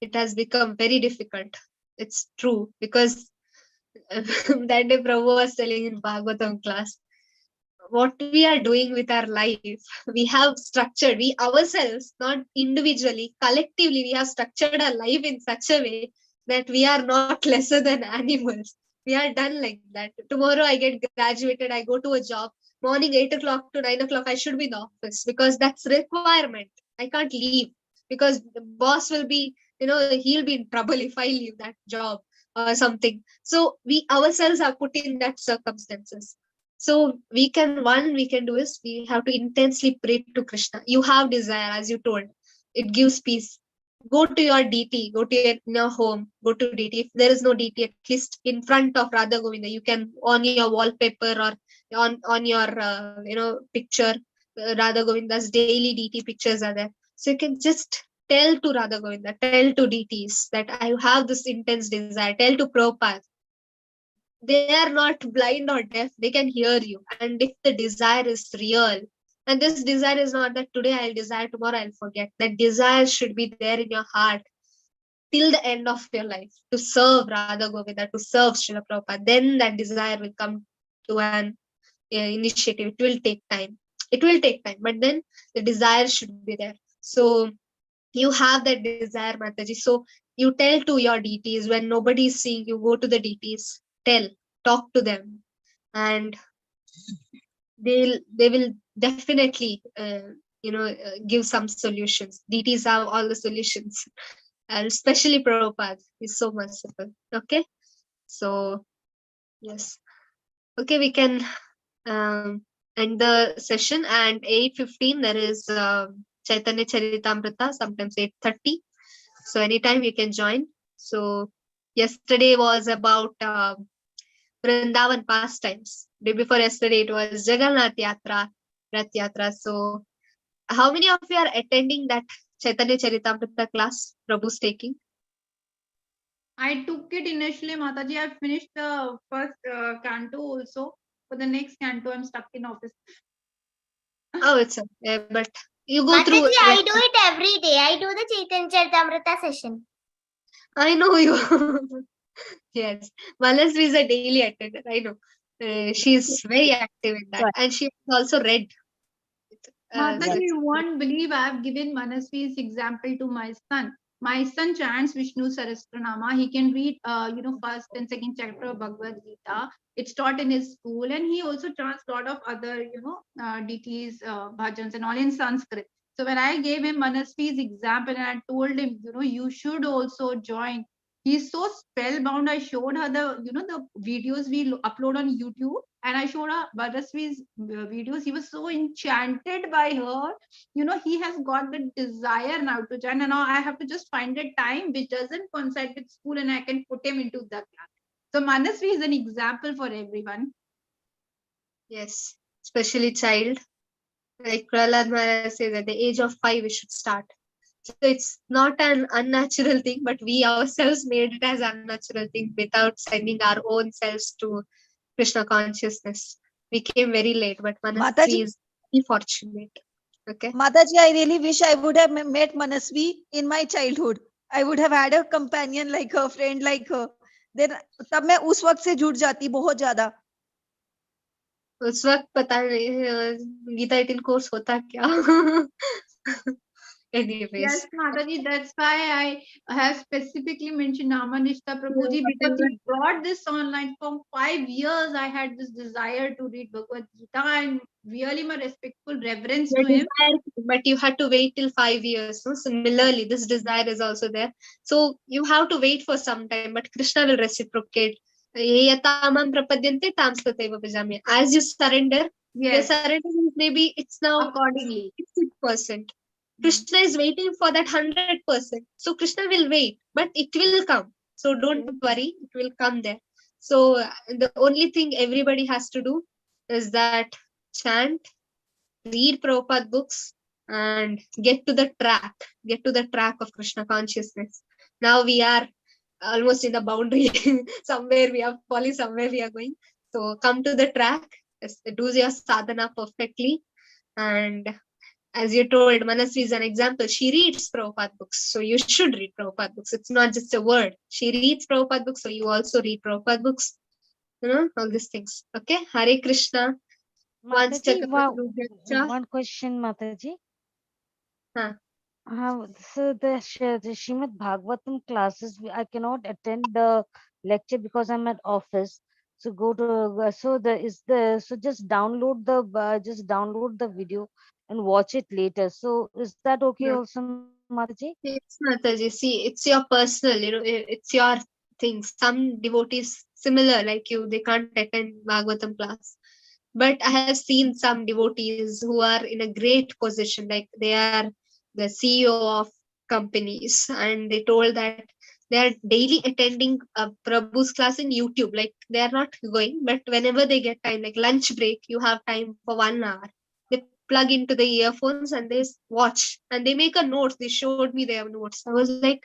It has become very difficult. It's true, because that day Prabhu was telling in Bhagavatam class, what we are doing with our life, we have structured, we ourselves, not individually, collectively, we have structured our life in such a way that we are not lesser than animals. We are done like that. Tomorrow I get graduated, I go to a job, morning 8 o'clock to 9 o'clock, I should be in the office because that's requirement. I can't leave because the boss will be, he'll be in trouble if I leave that job or something. So we ourselves are put in that circumstances. So we can do is we have to intensely pray to Krishna. You have desire, as you told. It gives peace. Go to your DT, go to your home, go to DT. If there is no DT, at least in front of Radha Govinda, you can on your wallpaper or on your picture, Radha Govinda's daily DT pictures are there. So you can just tell to Radha Govinda, tell to DTs that I have this intense desire. Tell to Prabhupada. They are not blind or deaf, they can hear you. And if the desire is real, and this desire is not that today I'll desire, tomorrow I'll forget, that desire should be there in your heart till the end of your life to serve Radha Govinda, to serve Srila Prabhupada. Then that desire will come to an initiative. It will take time, but then the desire should be there. So you have that desire, Mataji. So you tell to your DTs when nobody is seeing you, go to the DTs, talk to them, and they will definitely give some solutions. DTs have all the solutions, and especially Prabhupada is so merciful. Okay, so yes, okay, we can end the session. And 8:15 there is Chaitanya Charitamrita, sometimes 8:30. So anytime you can join. So yesterday was about Vrindavan pastimes. Day before yesterday it was Jagannath Yatra, Rath Yatra. So how many of you are attending that Chaitanya Charitamrita class Prabhu's taking? I took it initially, Mataji. I finished the first canto also. For the next canto, I'm stuck in office. Oh, it's okay, but you go through. Mataji, I do it every day. I do the Chaitanya Charitamrita session. I know you. Yes, Malasvi is a daily attender. I know. She's very active in that, and she also read. Mataji, you won't believe I have given Manasvi's example to my son. My son chants Vishnu Sahasranama. He can read, first and second chapter of Bhagavad Gita. It's taught in his school, and he also chants a lot of other, deities, bhajans, and all in Sanskrit. So when I gave him Manasvi's example, and I told him, you should also join. He's so spellbound. I showed her the videos we upload on YouTube, and I showed her Manasvi's videos. He was so enchanted by her. He has got the desire now to join, and now I have to just find a time which doesn't coincide with school, and I can put him into the class. So Manasvi is an example for everyone. Yes, especially child. Like Prahlad Maharaj says, at the age of 5 we should start. So it's not an unnatural thing, but we ourselves made it as an unnatural thing without sending our own selves to Krishna consciousness. We came very late, but Manasvi is very fortunate. Okay. Mataji, I really wish I would have met Manasvi in my childhood. I would have had a companion like her, friend like her. Then तब मैं उस वक्त से जुड़ जाती बहुत ज्यादा. उस वक्त पता नहीं गीता 18 कोर्स होता क्या. Anyways. Yes, Mataji, that's why I have specifically mentioned Namanishta Prabhuji, because he brought this online. For 5 years. I had this desire to read Bhagavad Gita, and really my respectful reverence to him. But you had to wait till 5 years. So similarly, this desire is also there. So you have to wait for some time, but Krishna will reciprocate. As you surrender, yes, the surrender maybe it's now accordingly 60%. Krishna is waiting for that 100%. So Krishna will wait, but it will come. So don't worry, it will come there. So the only thing everybody has to do is that chant, read Prabhupada books, and get to the track of Krishna consciousness. Now we are almost in the boundary. Somewhere we are falling, somewhere we are going. So come to the track, do your sadhana perfectly. And as you told, Manasvi is an example. She reads Prabhupada books. So you should read Prabhupada books. It's not just a word. She reads Prabhupada books. So you also read Prabhupada books. All these things. Okay. Hare Krishna. Mataji, one question, Mataji. Huh. So the Srimad Bhagavatam classes, I cannot attend the lecture because I'm at office. So just download the video and watch it later. So is that okay also, Mataji? It's Mataji. See, it's your personal, it's your thing. Some devotees similar like you, they can't attend Bhagavatam class. But I have seen some devotees who are in a great position, like they are the CEO of companies, and they told that they are daily attending Prabhu's class in YouTube. Like they are not going, but whenever they get time, like lunch break, you have time for 1 hour. They plug into the earphones and they watch and they make a note. They showed me their notes. I was like,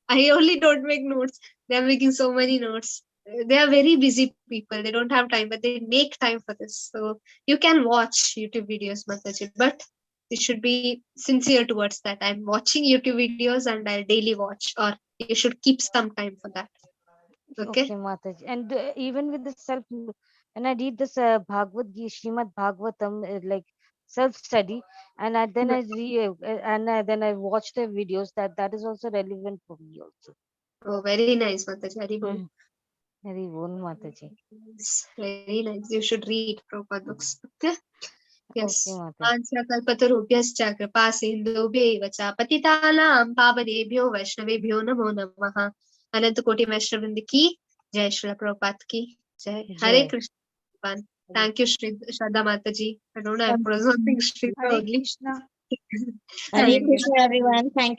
I only don't make notes. They are making so many notes. They are very busy people. They don't have time, but they make time for this. So you can watch YouTube videos, Mataji, but you should be sincere towards that. I'm watching YouTube videos and I'll daily watch, or you should keep some time for that. Okay, Mataji. And even with the when I read this Srimad Bhagavatam, like self-study, and then I watch the videos. That is also relevant for me also. Oh, very nice, Mataji. Very well, Mataji. Very nice. You should read Prabhupada books. Okay. Yes. Okay, Kalpatarubhyascha kripa sindhubhyaiva cha patitanam pavanebhyo vaishnavebhyo namo namaha. Ananta Koti Vaishnavrinda ki Jai Srila Prabhupada ki Jai. Hare Krishna. Thank you, Shraddha Mataji. I don't know, I'm pronouncing Shraddha only. Hare Krishna, everyone. Thank